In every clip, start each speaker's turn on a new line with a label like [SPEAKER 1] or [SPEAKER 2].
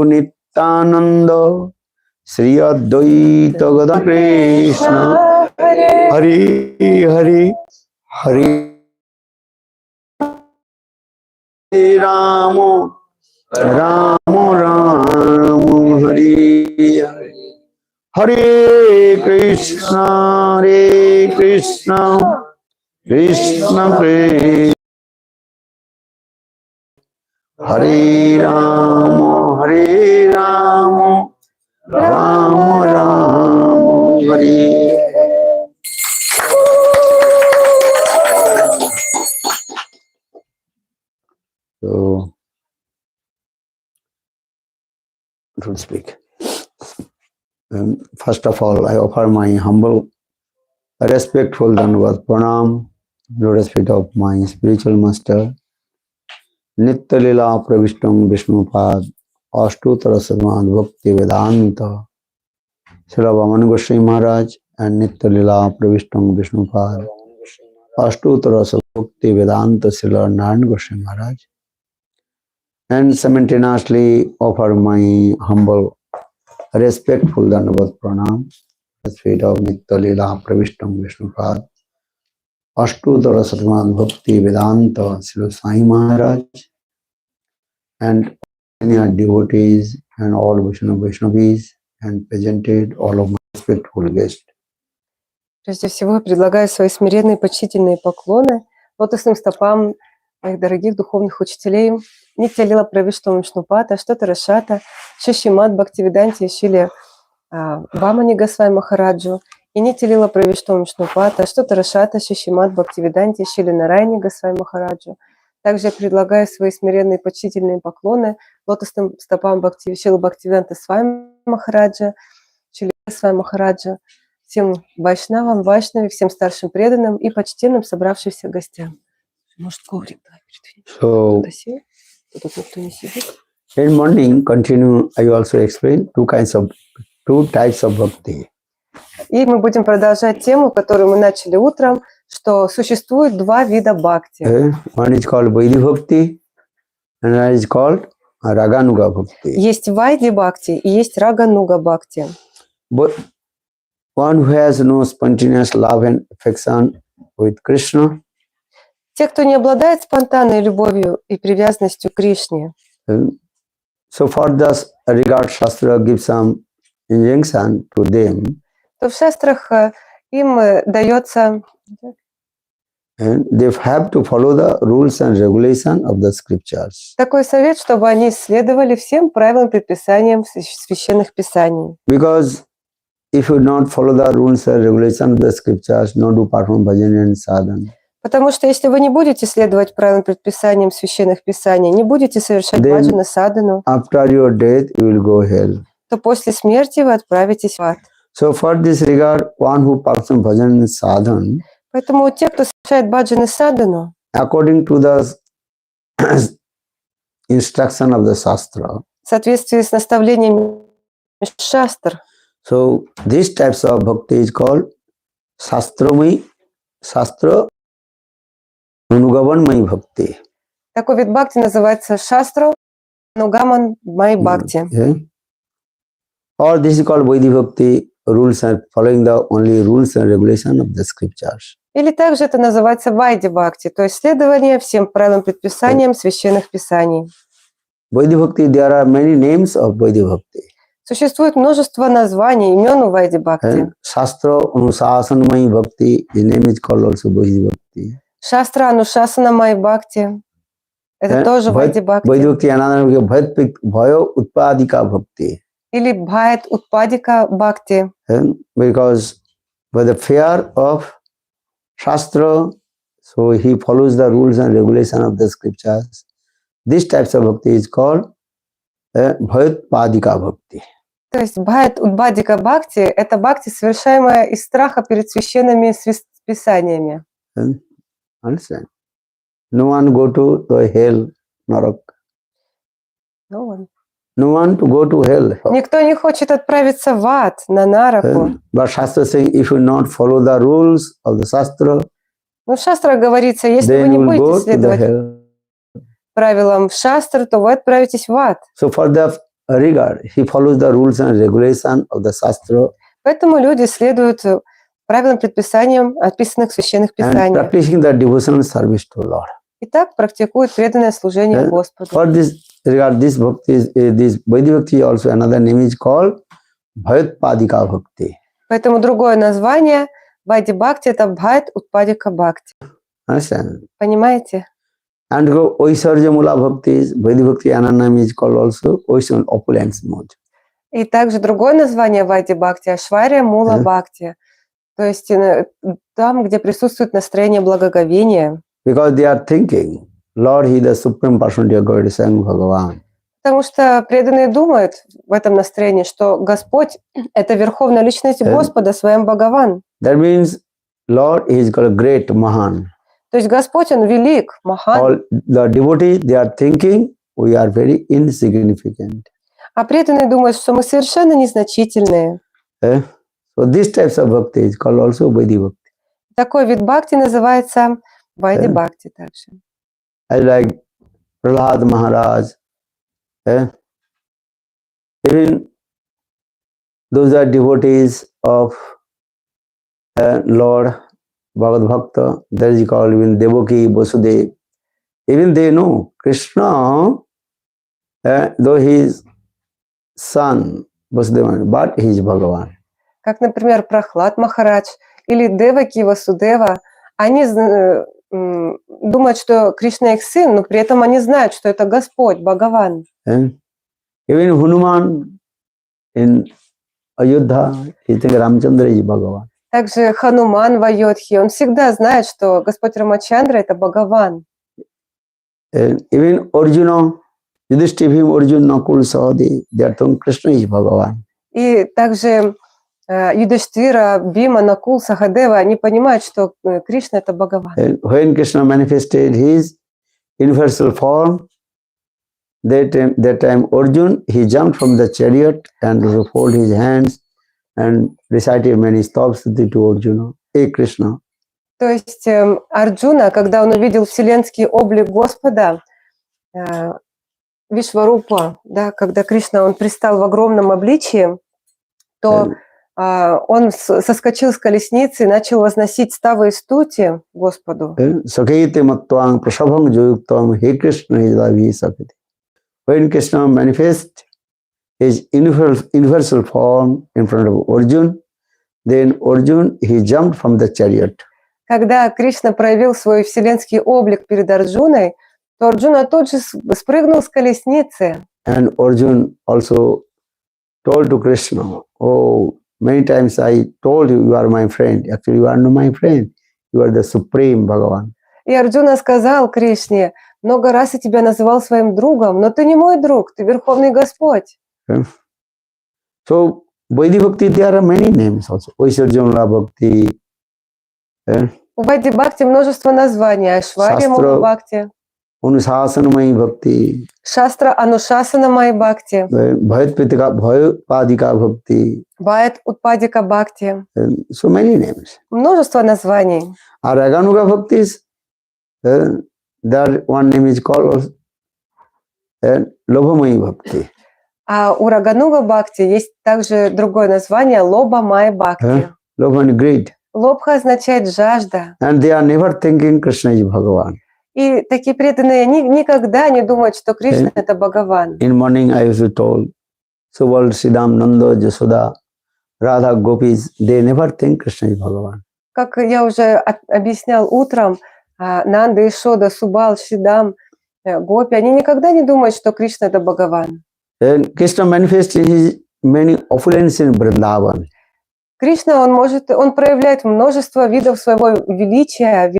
[SPEAKER 1] Nityananda Sri Advaita Gadadhar Krishna Hari Hari Hari Ramo Ramo Ramo Hari Hari Hare Krishna Krishna Krishna Hare Ramo Ramo Ramo Hare. So, to speak. First of all, I offer my humble, respectful Dandavat Pranam, lotus feet of my spiritual master, Nitya Lila Pravishtam Vishnupad, Ashtutara Samad Bhakti Vedanta, Shri Vamana Goswami Maharaj, and Nitya Lila Pravishtam Vishnupad, Ashtutara Bhakti Vedanta, Shri Narayana Goswami Maharaj, and simultaneously offer my humble, respectful Dandavat Pranam, at feet of Nitya Lila Pravishtam Vishnupad, Ashtutara Satman Bhakti Vedanta Sri Sai Maharaj, and many devotees and all Vaishnavis, and presented all of my respectful guests.
[SPEAKER 2] Прежде всего, я предлагаю свои смиренные почтительные поклоны лотосным стопам моих дорогих духовных учителей Нитья Лила Правиштам Вишнупата, Аштутара Шата, Шишимат Бхактивиданти Шриле Вамани Госвами Махараджу, и Нитья Лила Правиштам Вишнупата, Аштутара Шата, Шишимат Бхактивиданти Шриле Нарайани Госвами Махараджу. Также я предлагаю свои смиренные почтительные поклоны лотосным стопам Шрилы Бхактивиданта Свами Махараджа, Шриле Госвами Махараджа, всем вайшнавам, вайшнаве, всем старшим преданным и почтенным собравшимся гостям. Может, коврик, да,
[SPEAKER 1] So, in morning, continue, I also explain two types of bhakti.
[SPEAKER 2] И мы будем продолжать тему, которую мы начали утром, что существует два вида бхакти.
[SPEAKER 1] One is called Vaidhi Bhakti, and another is called Raganuga Bhakti.
[SPEAKER 2] Есть Вайди Бхакти и есть Рагануга Бхакти.
[SPEAKER 1] But one who has no spontaneous love and affection with Krishna,
[SPEAKER 2] Те, кто не обладает спонтанной любовью и привязанностью к Кришне.
[SPEAKER 1] so for this regard Shastra gives some injunction to them.
[SPEAKER 2] То в шастрах им дается,
[SPEAKER 1] And they have to follow the rules and regulations of the scriptures.
[SPEAKER 2] такой совет, чтобы они следовали всем правилам, предписаниям священных писаний.
[SPEAKER 1] Because if you not follow the rules and regulations of the scriptures, not to perform bhajan and sadhana,
[SPEAKER 2] Потому что если вы не будете следовать правилам, предписаниям священных писаний, не будете совершать баджана садану,
[SPEAKER 1] after your death you will go hell.
[SPEAKER 2] то после смерти вы отправитесь в ад.
[SPEAKER 1] So for this regard, one who performs bhajan and sadhana,
[SPEAKER 2] Поэтому те, кто совершает баджана садану,
[SPEAKER 1] according to the instruction of the Shastra,
[SPEAKER 2] в соответствии с наставлениями шастр,
[SPEAKER 1] so these types of bhakti is called Shastra Anugavan Bhakti.
[SPEAKER 2] такой вид бхакти называется шастра Нугаман Май Бхакти.
[SPEAKER 1] Or this is called Vaidhi Bhakti, rules and following the only rules and regulations of the scriptures.
[SPEAKER 2] Или также это называется Вайди Бхакти, то есть следование всем правилам, предписаниям священных писаний.
[SPEAKER 1] Vaidhi Bhakti, there are many names of Vaidhi Bhakti.
[SPEAKER 2] Существует множество названий, имен у Вайди Бхакти.
[SPEAKER 1] Shastra Anusasanamai Bhakti, his name is called also Vaidhi Bhakti.
[SPEAKER 2] Шастра Анушасана Май Бхакти. Это тоже Вайди Бхакти.
[SPEAKER 1] Vaidhi Bhakti, another name is Bhayo Utpadika Bhakti.
[SPEAKER 2] Или Бхайт Утпадика Бхакти.
[SPEAKER 1] Because by the fear of Shastra, so he follows the rules and regulations of the scriptures. This types of bhakti is called Bhayatpadika Bhakti.
[SPEAKER 2] То есть Бхайт Утпадика Бхакти – это бхакти, совершаемая из страха перед священными писаниями.
[SPEAKER 1] Understand? No one go to the hell, Narak. No one to go to hell.
[SPEAKER 2] Никто не хочет отправиться в ад, на нараку.
[SPEAKER 1] But Shastra saying, if you not follow the rules of the Shastra,
[SPEAKER 2] но в шастрах говорится, если вы не будете следовать правилам шастр, то вы отправитесь в ад.
[SPEAKER 1] So for the regard. He follows the rules and regulation of the Shastra
[SPEAKER 2] Поэтому люди следуют правилам, предписаниям, описанных в священных
[SPEAKER 1] and
[SPEAKER 2] писаниях.
[SPEAKER 1] practicing the devotional service to Lord.
[SPEAKER 2] И так практикуют преданное служение Господу.
[SPEAKER 1] For this regard, this bhakti, this Vaidhi Bhakti also another name is called Bhayatpadika Bhakti.
[SPEAKER 2] Поэтому другое название Вайди Бхакти — это Бхайт Утпадика Бхакти.
[SPEAKER 1] Understand?
[SPEAKER 2] Понимаете?
[SPEAKER 1] And go Oisarja Mula Bhakti, Vaidhi Bhakti, another name is called also Oisarja opulence mode.
[SPEAKER 2] И также другое название Вайди Бхакти — Ашвария Мула Бхакти. То есть там, где присутствует настроение благоговения.
[SPEAKER 1] Because they are thinking, Lord, He is the Supreme Personality of Godhead, Sang Bhagavan.
[SPEAKER 2] Потому что преданные думают в этом настроении, что Господь — это верховная личность Господа, Своем Бхагаван.
[SPEAKER 1] That means Lord is called great Mahan.
[SPEAKER 2] То есть Господь, Он велик, Махан.
[SPEAKER 1] All the devotees, they are thinking we are very insignificant.
[SPEAKER 2] А преданные думают, что мы совершенно незначительные.
[SPEAKER 1] So these types of bhakti is called also Vaidhi Bhakti.
[SPEAKER 2] Такой вид бхакти называется Вайди Бхакти также.
[SPEAKER 1] I like Prahlad Maharaj. Even those are devotees of Lord Bhagavad Bhakta, that is called even Devaki, Vasudeva. Even they know Krishna, though he is son, Vasudeva, but he is Bhagavan.
[SPEAKER 2] Как, например, Прахлад Махарадж или Деваки Васудева, они думают, что Кришна их сын, но при этом они знают, что это Господь, Бхагаван.
[SPEAKER 1] Even Hanuman in Ayodhya, he thinks Ramchandra is Bhagavan.
[SPEAKER 2] Также Хануман в Айодхе, он всегда знает, что Господь Рамачандра — это Бхагаван.
[SPEAKER 1] Even Arjuna, Yudhishthira, Arjuna, Nakul, Sahadeva, they are thinking Krishna is Bhagavan.
[SPEAKER 2] И также Юдиштхира, Бима, Накул, Сахадева, они понимают, что Кришна — это Бхагаван.
[SPEAKER 1] When Krishna manifested his universal form, that time Arjuna, he jumped from the chariot and folded his hands and recited many stopstuti to Arjuna. Hey Krishna.
[SPEAKER 2] То есть Арджуна, когда он увидел вселенский облик Господа, Вишварупа, да, когда Кришна, он предстал в огромном обличии, то он соскочил с колесницы и начал возносить ставы и стути Господу.
[SPEAKER 1] When Krishna manifests his universal form in front of Arjuna, then Arjuna, he jumped from the chariot.
[SPEAKER 2] Когда Кришна проявил свой вселенский облик перед Арджуной, то Арджуна тут же спрыгнул с колесницы.
[SPEAKER 1] And Arjuna also told to Krishna, oh, many times I told you, you are my friend. Actually, you are not my friend. You are the Supreme Bhagavan.
[SPEAKER 2] И Арджуна сказал Кришне: много раз я тебя называл своим другом, но ты не мой друг, ты Верховный Господь.
[SPEAKER 1] So, Vaidhi Bhakti, there are many names also. Oisarjuna Bhakti.
[SPEAKER 2] У Вайди Бхакти множество названий. Ашвария Мула Бхакти,
[SPEAKER 1] Anushasanamai Bhakti,
[SPEAKER 2] Шастра Анушасана Май Бхакти,
[SPEAKER 1] Bhayatpadika Bhakti.
[SPEAKER 2] Бхайат Утпадика Бхакти.
[SPEAKER 1] So many names.
[SPEAKER 2] Множество названий.
[SPEAKER 1] Raganuga Bhaktis, that one name is called Lobhamai Bhakti.
[SPEAKER 2] А у Рагануга Бхакти есть также другое название Лоба Май Бхакти.
[SPEAKER 1] Lobha and greed.
[SPEAKER 2] Лобха означает жажда.
[SPEAKER 1] And they are never thinking Krishna is Bhagavan.
[SPEAKER 2] И такие преданные никогда не думают, что Кришна — это Бхагаван.
[SPEAKER 1] In morning I used to told Subal, Siddham, Nanda, Jasoda, Radha, Gopis, they never think Krishna is Bhagavan.
[SPEAKER 2] Как я уже объяснял утром, Нанда, Ишода, Субал, Шидам, Гопи, они никогда не думают, что Кришна — это Бхагаван.
[SPEAKER 1] Then Krishna manifested his many opulence in Vrindavan.
[SPEAKER 2] Кришна, он проявляет множество видов своего величия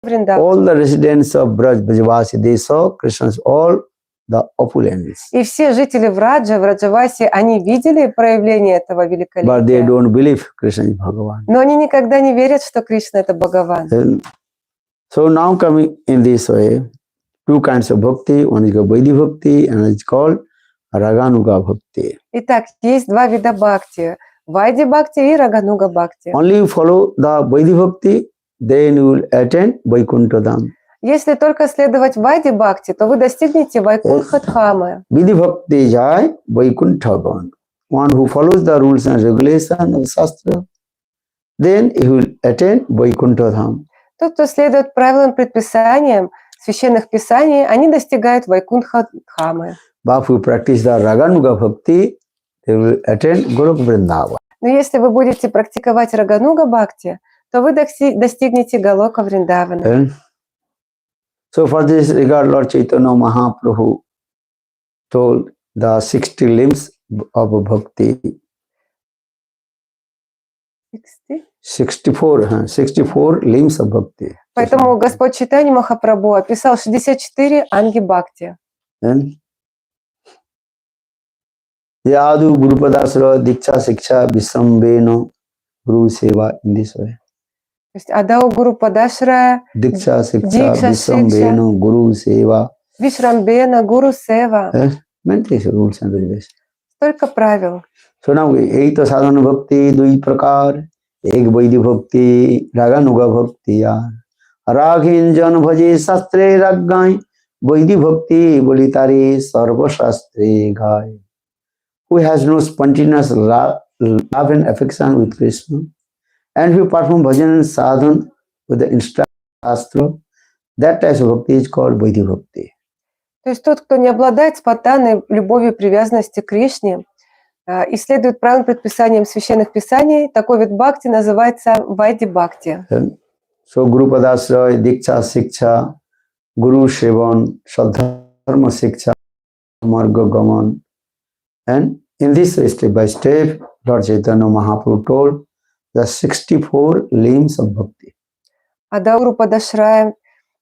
[SPEAKER 2] в Вриндаване.
[SPEAKER 1] All the residents of Brajavasi, they saw Krishna's all the opulence.
[SPEAKER 2] И все жители Враджа, Враджаваси, они видели проявление этого великолепия.
[SPEAKER 1] But they don't believe Krishna is Bhagavan.
[SPEAKER 2] Но они никогда не верят, что Кришна — это Бхагаван.
[SPEAKER 1] So now coming in this way, two kinds of bhakti, one is called Vaidhi Bhakti and it's called Raganuga Bhakti.
[SPEAKER 2] Итак, есть два вида бхакти. Вайди Бхакти и Рагануга Бхакти.
[SPEAKER 1] Only you follow the Vaidhi Bhakti, then you will attain Vaikuntha Dham.
[SPEAKER 2] Если только следовать Вайди Бхакти, то вы достигнете Вайкунтха Дхамы.
[SPEAKER 1] Vidhi bhakti jai Vaikuntha Bhavan. One who follows the rules and regulations of Shastra, then he will attain Vaikuntha Dham.
[SPEAKER 2] Тот, кто следует правилам, предписаниям священных писаний, они достигают Вайкунтха Дхамы.
[SPEAKER 1] But who practice the Raganuga Bhakti, they will attain Golok Vrindavan.
[SPEAKER 2] Но если вы будете практиковать Рагануга Бхакти, то вы достигнете Галока Вриндавана.
[SPEAKER 1] So for this regard, Lord Chaitanya Mahaprabhu told the 60 limbs of bhakti. 64 limbs of bhakti.
[SPEAKER 2] Поэтому Господь Чайтанья Махапрабху описал 64 анги Бхакти.
[SPEAKER 1] Yadu Guru Padasra Diksha Siksha Visambeno Guru Seva in this way.
[SPEAKER 2] То есть Адау Гуру Падашра,
[SPEAKER 1] Diksha Siksha Visambeno Guru Seva.
[SPEAKER 2] Вишрамбена, Гуру Сева.
[SPEAKER 1] Many rules and regulations.
[SPEAKER 2] Столько правил.
[SPEAKER 1] So now एक तो साधन भक्ति दुई प्रकार, एक वैदिक भक्ति रागानुगा भक्ति यार राघिन जन भजे शास्त्रे रागाय वैदिक भक्ति बोली तारे सर्वशास्त्रे गाय. Who has no spontaneous love and affection with Krishna, and who perform bhajan and sadhan with the instruction shastra, that type of bhakti is called Vaidhi Bhakti.
[SPEAKER 2] То есть тот, кто не обладает спонтанной любовью и привязанностью к Кришне и следует правильным предписаниям священных писаний, такой вид бхакти называется Вайди Бхакти.
[SPEAKER 1] So Guru Padasraya, Diksha Siksha, Guru Sevan, Sadharma Siksha, Marga Gaman. And in this step by step, Lord Chaitanya Mahaprabhu told the 64 limbs of bhakti.
[SPEAKER 2] Адауру Падашрая,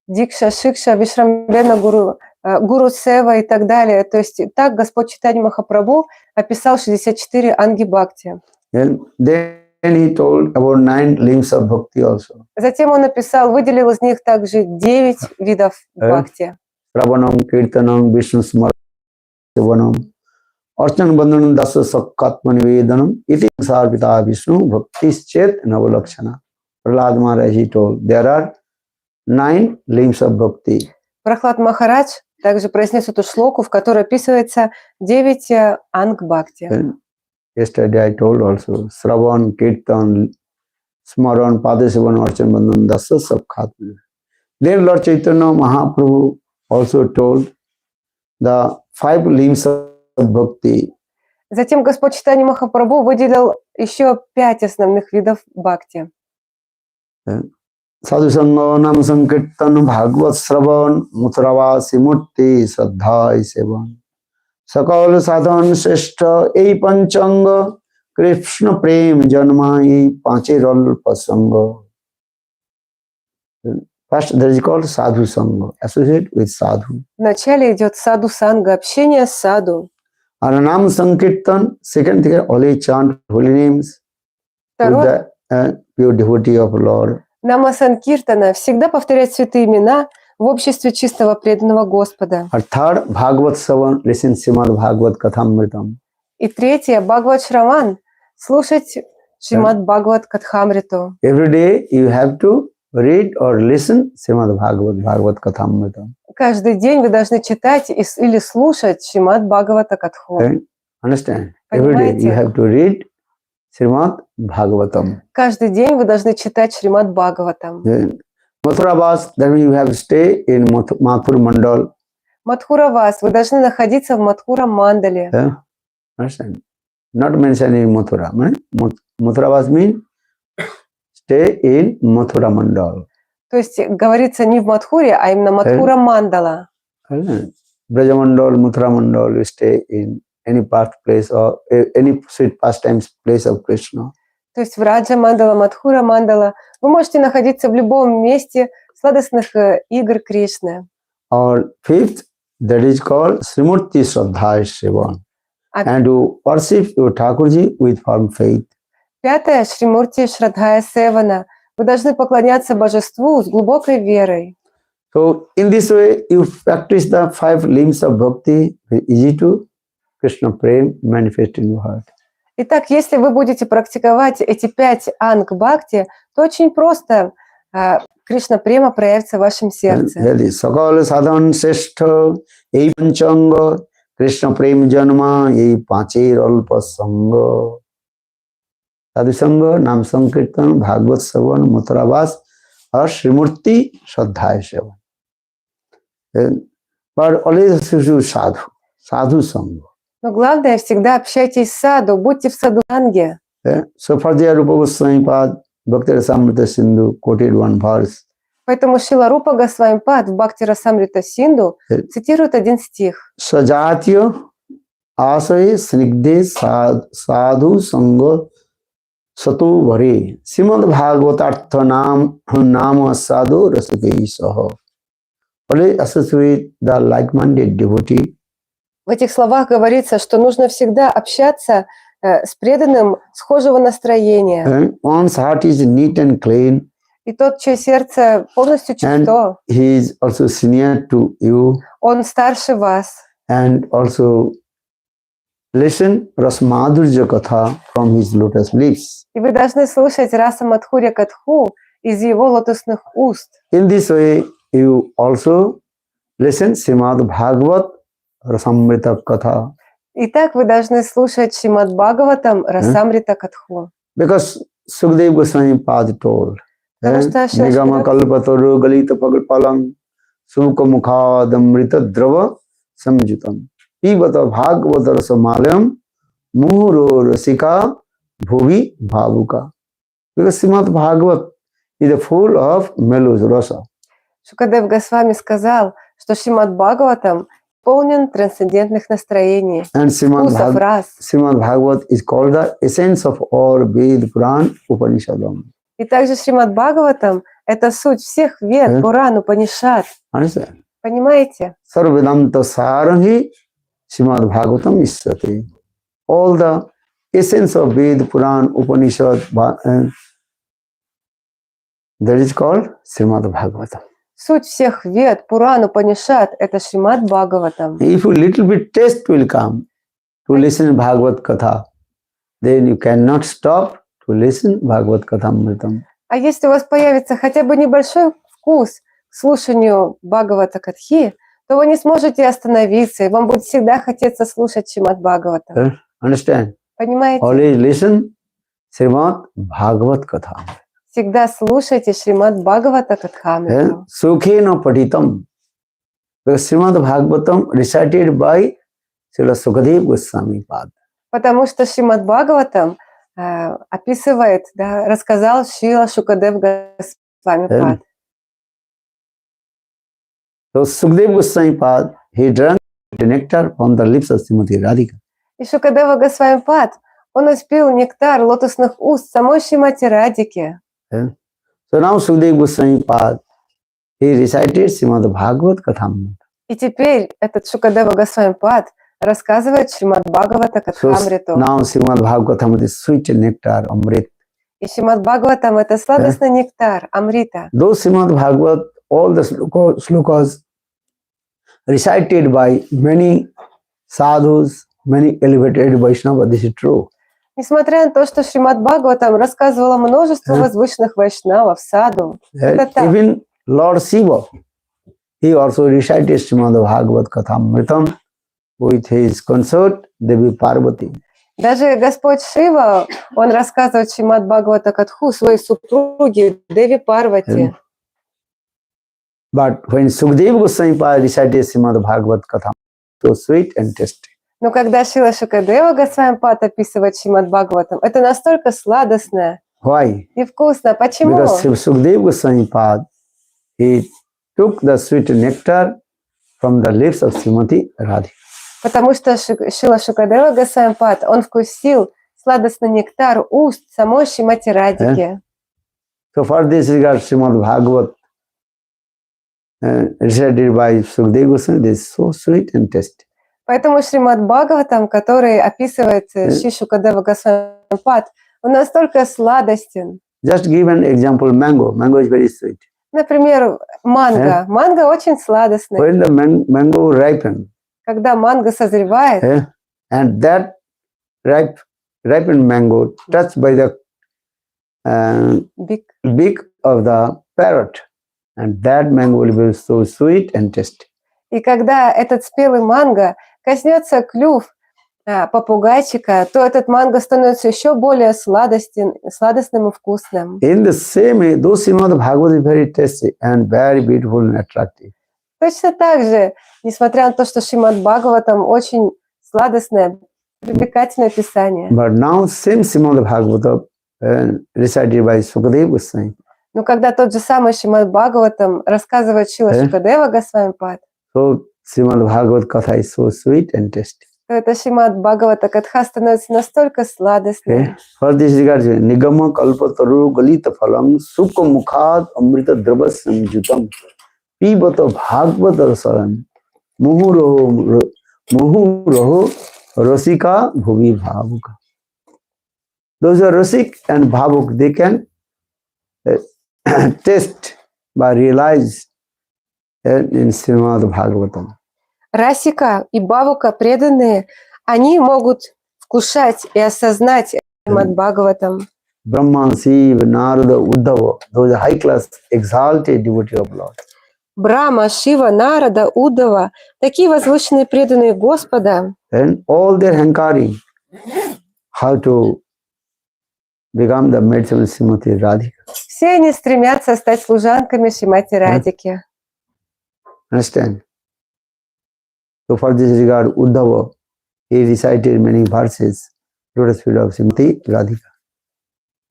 [SPEAKER 2] Дикша, Шикша, Вишрамбена, Гуру Сева и так далее. То есть так Господь Чайтанья Махапрабху описал 64 анги Бхакти.
[SPEAKER 1] And then he told about 9 limbs of bhakti also.
[SPEAKER 2] Затем он описал, выделил из них также 9 видов Бхакти.
[SPEAKER 1] Shravanam, Kirtanam, Vishnu Smaranam, Archan Bandhanam, Dasa Sakkatma Nivedanam, Iti Sarvita Vishnu, Bhakti Chet Navalakshana. Prahlad Maharaj, he told, there are 9 limbs of bhakti.
[SPEAKER 2] Прахлад Махарадж также произнес эту шлоку, в которой описывается 9 анг Бхакти.
[SPEAKER 1] Yesterday I told also, Shravan, Kirtan, Smaran, Padasivan, Archan Bandhan, Dasa Sakkatma. Then Lord Chaitanya Mahaprabhu also told the 5 limbs of bhakti.
[SPEAKER 2] Затем Господь Чайтанья Махапрабху выделил еще 5 основных видов бхакти.
[SPEAKER 1] Sadhu Sangha, Nam Sankirtan, Bhagavad Shravan, Mutravasi Murti, Shraddha Sevan. Sakal Sadhan Shrestha, Ei Panchanga, Krishna Prem Janma, Ei Panchiral Pasanga. First, there is called Sadhu Sangha, associate with Sadhu.
[SPEAKER 2] Вначале идет саду санга, общение с саду.
[SPEAKER 1] And Nam Sankirtan, second thing, only chant holy names with the pure devotee of Lord.
[SPEAKER 2] Нама Санкиртана, всегда повторять святые имена в обществе чистого преданного Господа.
[SPEAKER 1] And third, Bhagavad Shravan, listen Srimad Bhagavad Kathamritam.
[SPEAKER 2] И третье, Бхагават Шраван, слушать Шримад Бхагават Катхамриту.
[SPEAKER 1] Every day you have to read or listen Srimad Bhagavad Kathamritam.
[SPEAKER 2] Каждый день вы должны читать или слушать Шримад Бхагавата Катху.
[SPEAKER 1] Understand? Every day you have to read Srimad Bhagavatam.
[SPEAKER 2] Каждый день вы должны читать Шримад Бхагаватам.
[SPEAKER 1] Mathurabas, that means you have to stay in Mathur Mandal.
[SPEAKER 2] Мадхуравас, вы должны находиться в Мадхура Мандале.
[SPEAKER 1] Understand? Not mentioned in Mathura. Mathurabas means stay in Mathura Mandal.
[SPEAKER 2] То есть говорится не в Мадхуре, а именно Мадхура Мандала.
[SPEAKER 1] Brajamandal, Mathura Mandal, you stay in any birthplace or any sweet pastimes place of Krishna.
[SPEAKER 2] То есть в Раджа Мандала, Мадхура Мандала вы можете находиться в любом месте сладостных игр Кришны.
[SPEAKER 1] Or fifth, that is called Srimurti Shraddha Sevan. And to worship your Thakurji with firm faith.
[SPEAKER 2] Пятое, Шримурти Шрадхая Севана. Вы должны поклоняться божеству с глубокой верой.
[SPEAKER 1] So in this way, you practice the 5 limbs of bhakti, very easy to Krishna Prem manifest in your heart.
[SPEAKER 2] Итак, если вы будете практиковать эти 5 анг бхакти, то очень просто Кришна према проявится в вашем сердце.
[SPEAKER 1] সকল সাধন শ্রেষ্ঠ এই পঞ্চাঙ্গ কৃষ্ণ প্রেম জন্মা এই পাঁচের অল্প সঙ্গ সাধুসঙ্গ নাম সংকীর্তন ভাগবত শ্রবণ মথুরাবাস আর শ্রীমূর্তি শ্রদ্ধায় সেবন। But always sadhu sangha.
[SPEAKER 2] Но главное, всегда общайтесь с саду, будьте в садханге.
[SPEAKER 1] So for the Rupa Goswami Pad, Bhakti Rasamrita Sindhu quoted one verse.
[SPEAKER 2] Поэтому Шрила Рупа Госвами Пад в Бхакти Расамрита Синду цитирует один стих.
[SPEAKER 1] Sajatya asaya snigde sadhu sangha sato vare Srimad Bhagavatartha nama sadhu rasakei saha. Always associate the like-minded devotee.
[SPEAKER 2] В этих словах говорится, что нужно всегда общаться с преданным схожего настроения.
[SPEAKER 1] One's heart is neat and clean.
[SPEAKER 2] И тот, чье сердце полностью чисто,
[SPEAKER 1] he is also senior to you.
[SPEAKER 2] Он старше вас.
[SPEAKER 1] And also listen Rasmadhurja Katha from his lotus lips.
[SPEAKER 2] И вы должны слушать Раса Мадхурья Катху из его лотосных уст.
[SPEAKER 1] In this way, you also listen Srimad Bhagavat Rasamrita Katha.
[SPEAKER 2] Итак, вы должны слушать Шримад Бхагаватам Расамрита Катху.
[SPEAKER 1] Because Sukadeva Goswami Pad told, Nigama Kalpataru Galita Pagal Sukha Mukhadamrita Drava Samjutam Pibata Bhagavata Rasamalayam Muhuro Rasika Bhuvi Bhavuka. Because Srimad Bhagavat is full of mellows rasa.
[SPEAKER 2] Шукадев Госвами сказал, что Шримад Бхагаватам полнен трансцендентных настроений, вкусов, рас.
[SPEAKER 1] Srimad Bhagavat is called the essence of all Ved, Puran, Upanishadam.
[SPEAKER 2] И также Шримад Бхагаватам – это суть всех вед, Пуран, Упанишад. Понимаете?
[SPEAKER 1] Sarvedanta Sarahi Srimad Bhagavatam Ishyate. All the essence of Ved, Puran, Upanishad, that is called Srimad Bhagavatam.
[SPEAKER 2] Суть всех вед, Пуран, Упанишад – это Шримад Бхагаватам.
[SPEAKER 1] If a little bit taste will come to listen Bhagavad Katha, then you cannot stop to listen Bhagavad Katha Amritam.
[SPEAKER 2] А если у вас появится хотя бы небольшой вкус к слушанию Бхагавата Катхи, то вы не сможете остановиться, и вам будет всегда хотеться слушать Шримад Бхагаватам.
[SPEAKER 1] Understand?
[SPEAKER 2] Понимаете?
[SPEAKER 1] Always listen Srimad Bhagavad Katha.
[SPEAKER 2] Всегда слушайте Шримад Бхагавата Катхамриту.
[SPEAKER 1] Sukhena Patitam. Because Srimad Bhagavatam recited by Srila Sukadeva Goswami Pad.
[SPEAKER 2] Потому что Шримад Бхагаватам описывает, да, рассказал Шрила Шукадев Госвами Пад.
[SPEAKER 1] So Sukadeva Goswami Pad, he drank the nectar from the lips of Srimati Radhika.
[SPEAKER 2] И Шукадева Госвами Пад, он испил нектар лотосных уст самой Шримати Радхики.
[SPEAKER 1] So now Sukadeva Goswami Pad, he recited Srimad Bhagavat Kathamrita.
[SPEAKER 2] И теперь этот Шукадева Госвами Пад рассказывает Шримад Бхагавата Катхамриту.
[SPEAKER 1] So now Srimad Bhagavatam is sweet nectar, Amrit.
[SPEAKER 2] И Шримад Бхагаватам это сладостный нектар, Амрита.
[SPEAKER 1] Those Srimad Bhagavat, all the slokas recited by many sadhus, many elevated Vaishnavas, this is true.
[SPEAKER 2] Несмотря на то, что Шримад Бхагаватам рассказывало множество возвышенных вайшнавов, саду, это так.
[SPEAKER 1] Even Lord Shiva, he also recited Srimad Bhagavat Kathamritam with his consort Devi Parvati.
[SPEAKER 2] Даже Господь Шива, он рассказывает Шримад Бхагавата Катху своей супруге Деви Парвати.
[SPEAKER 1] But when Sukadeva Goswami recited Srimad Bhagavat Katham, so sweet and tasty.
[SPEAKER 2] Но когда Шрила Шукадева Госвами Пад описывает Шримад Бхагаватам, это настолько сладостно и вкусно. Почему?
[SPEAKER 1] Because Sukadeva Goswami he took the sweet nectar from the lips of Srimati Radhika.
[SPEAKER 2] Потому что Шрила Шукадева Госвами Пад, он вкусил сладостный нектар уст самой Шримати Радхики.
[SPEAKER 1] So for this regard, Srimad Bhagavat recited by Sukadeva Goswami, this is so sweet and tasty.
[SPEAKER 2] Поэтому Шримад Бхагаватам, который описывает Шри Шукадева Госвами Пад, он настолько сладостен.
[SPEAKER 1] Just give an example, mango. Mango is very sweet.
[SPEAKER 2] Например, манго. Манго очень сладостный.
[SPEAKER 1] When the mango ripen,
[SPEAKER 2] когда манго созревает,
[SPEAKER 1] and that ripened mango touched by the beak of the parrot, and that mango will be so sweet and tasty.
[SPEAKER 2] И когда этот спелый манго коснется клюв попугайчика, то этот манго становится еще более сладостным и вкусным.
[SPEAKER 1] In the same way, though Srimad Bhagavad is very tasty and very beautiful and attractive,
[SPEAKER 2] Точно так же, несмотря на то, что Шримад Бхагаватам очень сладостное, привлекательное писание.
[SPEAKER 1] but now same Srimad Bhagavatam recited by Sukadeva Goswami.
[SPEAKER 2] Но когда тот же самый Шримад Бхагаватам рассказывает Шрила Шукадева Госвами Пад,
[SPEAKER 1] So Srimad Bhagavad Katha is so sweet and tasty.
[SPEAKER 2] то это Шримад Бхагавата Катха становится настолько сладостным.
[SPEAKER 1] For this regard, Nigama Kalpataru Galita Phalam Sukha Mukhad Amrita Dravasam Jutam Pibata Bhagavata Saran Muhuraho Rasika Bhuvi Bhavuka. Those who are Rasik and Bhavuk, they can taste by realize in Srimad Bhagavatam.
[SPEAKER 2] Расика и Бавука преданные, они могут вкушать и осознать Шримад Бхагаватам.
[SPEAKER 1] Brahman, Shiva, Narada, Uddhava, those are high class exalted devotee of Lord.
[SPEAKER 2] Брахма, Шива, Нарада, Уддава, такие возвышенные преданные Господа,
[SPEAKER 1] And all their hankering, how to become the maids of Srimati Radhika.
[SPEAKER 2] все они стремятся стать служанками Шримати Радики.
[SPEAKER 1] Understand? So for this regard, Uddhava, he recited many verses, lotus feet of Srimati Radhika.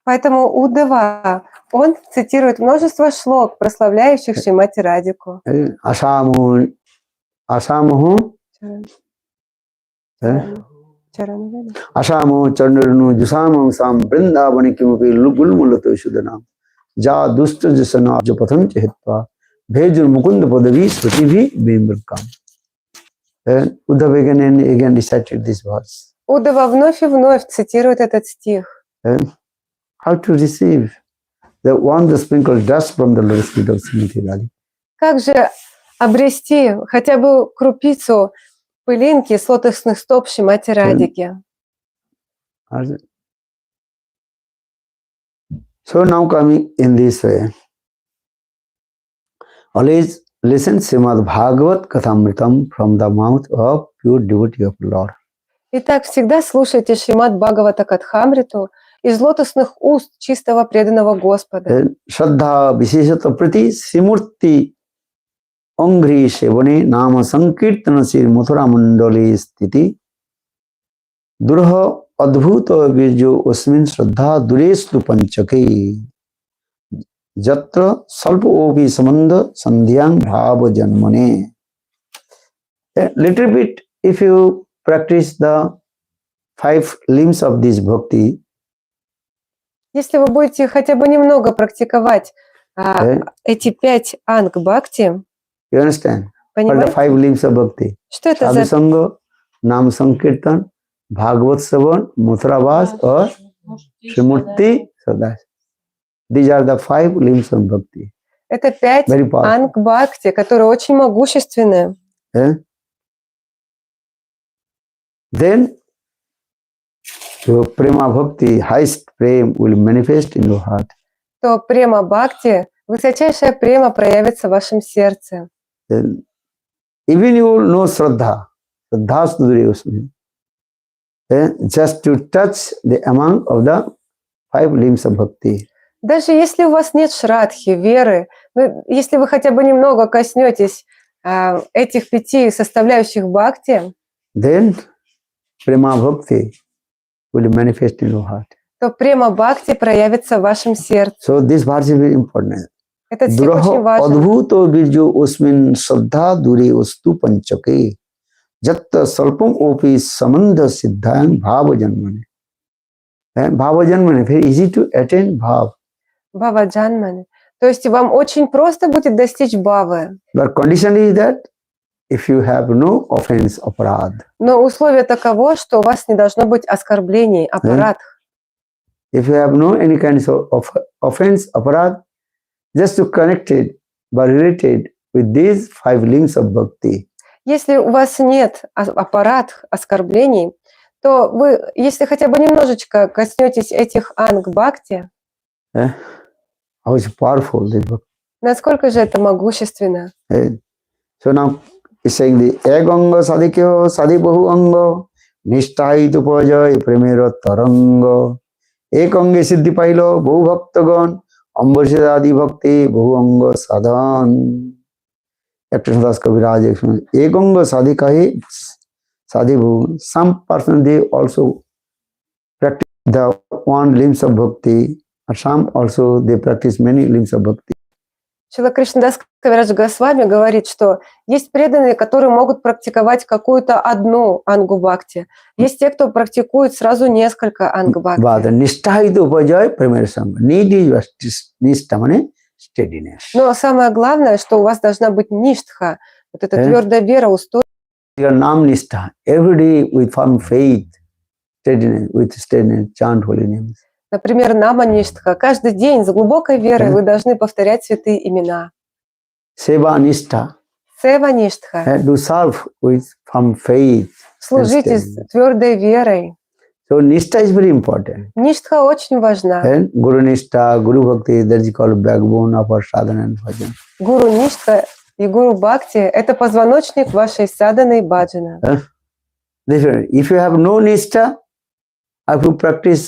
[SPEAKER 2] Поэтому Уддава, он цитирует множество шлок, прославляющих Шримати Радику.
[SPEAKER 1] Asamu, Asamu, Chandranu, Jusamam, Sam, Brindavani, Kimupi, Gulmulato Shudanam, Ja, Dusta Jasana, Japatham Chehitva, Bhejur Mukunda Padavi, Srutivi, Bimbrkam. Uddhava again and again recited this verse.
[SPEAKER 2] Уддава вновь и вновь цитирует этот стих.
[SPEAKER 1] How to receive the one the sprinkled dust from the lotus feet of Srimati Radhika.
[SPEAKER 2] Как же обрести хотя бы крупицу пылинки с лотосных стоп Шримати Радики?
[SPEAKER 1] So now coming in this way, always listen Srimad Bhagavat Kathamritam from the mouth of pure devotee of Lord.
[SPEAKER 2] Итак, всегда слушайте Шримад Бхагавата Катхамриту из лотосных уст чистого преданного Господа.
[SPEAKER 1] Shraddha Visheshata Prati Simurti Angri Shevane Nama Sankirtana Sir Mathura Mandali Sthiti Durha Adbhuta Virjo Osmin Shraddha Durestu Panchake Jatra Salpa Opi Samanda Sandhyam Bhava Janmane. A little bit, if you practice the 5 limbs of this bhakti,
[SPEAKER 2] Если вы будете хотя бы немного практиковать эти 5 анг бхакти,
[SPEAKER 1] you understand? What are the
[SPEAKER 2] понимаете,
[SPEAKER 1] 5 limbs of bhakti?
[SPEAKER 2] что это
[SPEAKER 1] Sadhu
[SPEAKER 2] за
[SPEAKER 1] Sangha, Nam Sankirtan, Bhagavat Savan, Mutrabhas or Srimurti Sadas. These are the 5 limbs of bhakti.
[SPEAKER 2] Это 5
[SPEAKER 1] Very powerful.
[SPEAKER 2] анг бхакти, которые очень могущественны.
[SPEAKER 1] Then your prema bhakti, highest prem will manifest in your heart.
[SPEAKER 2] То према бхакти, высочайшая према проявится в вашем сердце.
[SPEAKER 1] Then even you will know Shraddha, Shraddha Sudri Usmi, just to touch the among of the 5 limbs of bhakti.
[SPEAKER 2] Даже если у вас нет шрадхи, веры, если вы хотя бы немного коснетесь этих 5 составляющих бхакти,
[SPEAKER 1] Then prema bhakti will manifest in your heart.
[SPEAKER 2] то према бхакти проявится в вашем сердце.
[SPEAKER 1] So this verse is very important.
[SPEAKER 2] Этот стих очень
[SPEAKER 1] Duraha
[SPEAKER 2] важен.
[SPEAKER 1] adbhuto virjo usmin shraddha dure ustu panchake jatta salpam opi samandha siddhang bhava janmane. Bhava janmane, very easy to attain bhav.
[SPEAKER 2] Бхава джанмани. То есть вам очень просто будет достичь бхавы.
[SPEAKER 1] The condition is that if you have no offense, aparad.
[SPEAKER 2] Но условие таково, что у вас не должно быть оскорблений, аппарат.
[SPEAKER 1] If you have no any kind of offense, aparad, just to connect it but related with these 5 limbs of bhakti.
[SPEAKER 2] Если у вас нет аппарат оскорблений, то вы, если хотя бы немножечко коснетесь этих анг бхакти,
[SPEAKER 1] How is powerful this book.
[SPEAKER 2] Насколько же это могущественно.
[SPEAKER 1] So now it's saying the eganga sadikyo sadibahu anga nisthai tupajoy premiro tarango ekange siddhi pailo বহু ভক্তগণ অম্বরীশাদি ভক্তি বহু অঙ্গ সাধন একটা দাস কবিরাজ একঙ্গ সাধিকাহি sadhibu. Some person they also practice the one limbs of bhakti, and some also they practice many limbs of bhakti.
[SPEAKER 2] Шрила Кришнадас Кавирадж Госвами говорит, что есть преданные, которые могут практиковать какую-то одну ангу бхакти. Есть те, кто практикует сразу несколько анг бхакти. Но самое главное, что у вас должна быть ништха, вот эта твердая вера, устойчивость.
[SPEAKER 1] Your nam nishtha, every day with firm faith, steadiness, with steadiness, chant holy names.
[SPEAKER 2] Например, нама ништха. Каждый день с глубокой верой вы должны повторять святые имена.
[SPEAKER 1] Seva nishtha.
[SPEAKER 2] Сева ништха.
[SPEAKER 1] Do serve with firm faith.
[SPEAKER 2] Служите с твердой верой.
[SPEAKER 1] So nishtha is very important.
[SPEAKER 2] Ништха очень важна.
[SPEAKER 1] Guru nishtha, Guru bhakti, that is called backbone of our sadhana and bhajan.
[SPEAKER 2] Гуру ништха и гуру бхакти – это позвоночник вашей садханы и баджана.
[SPEAKER 1] If you have no nishtha, if you practice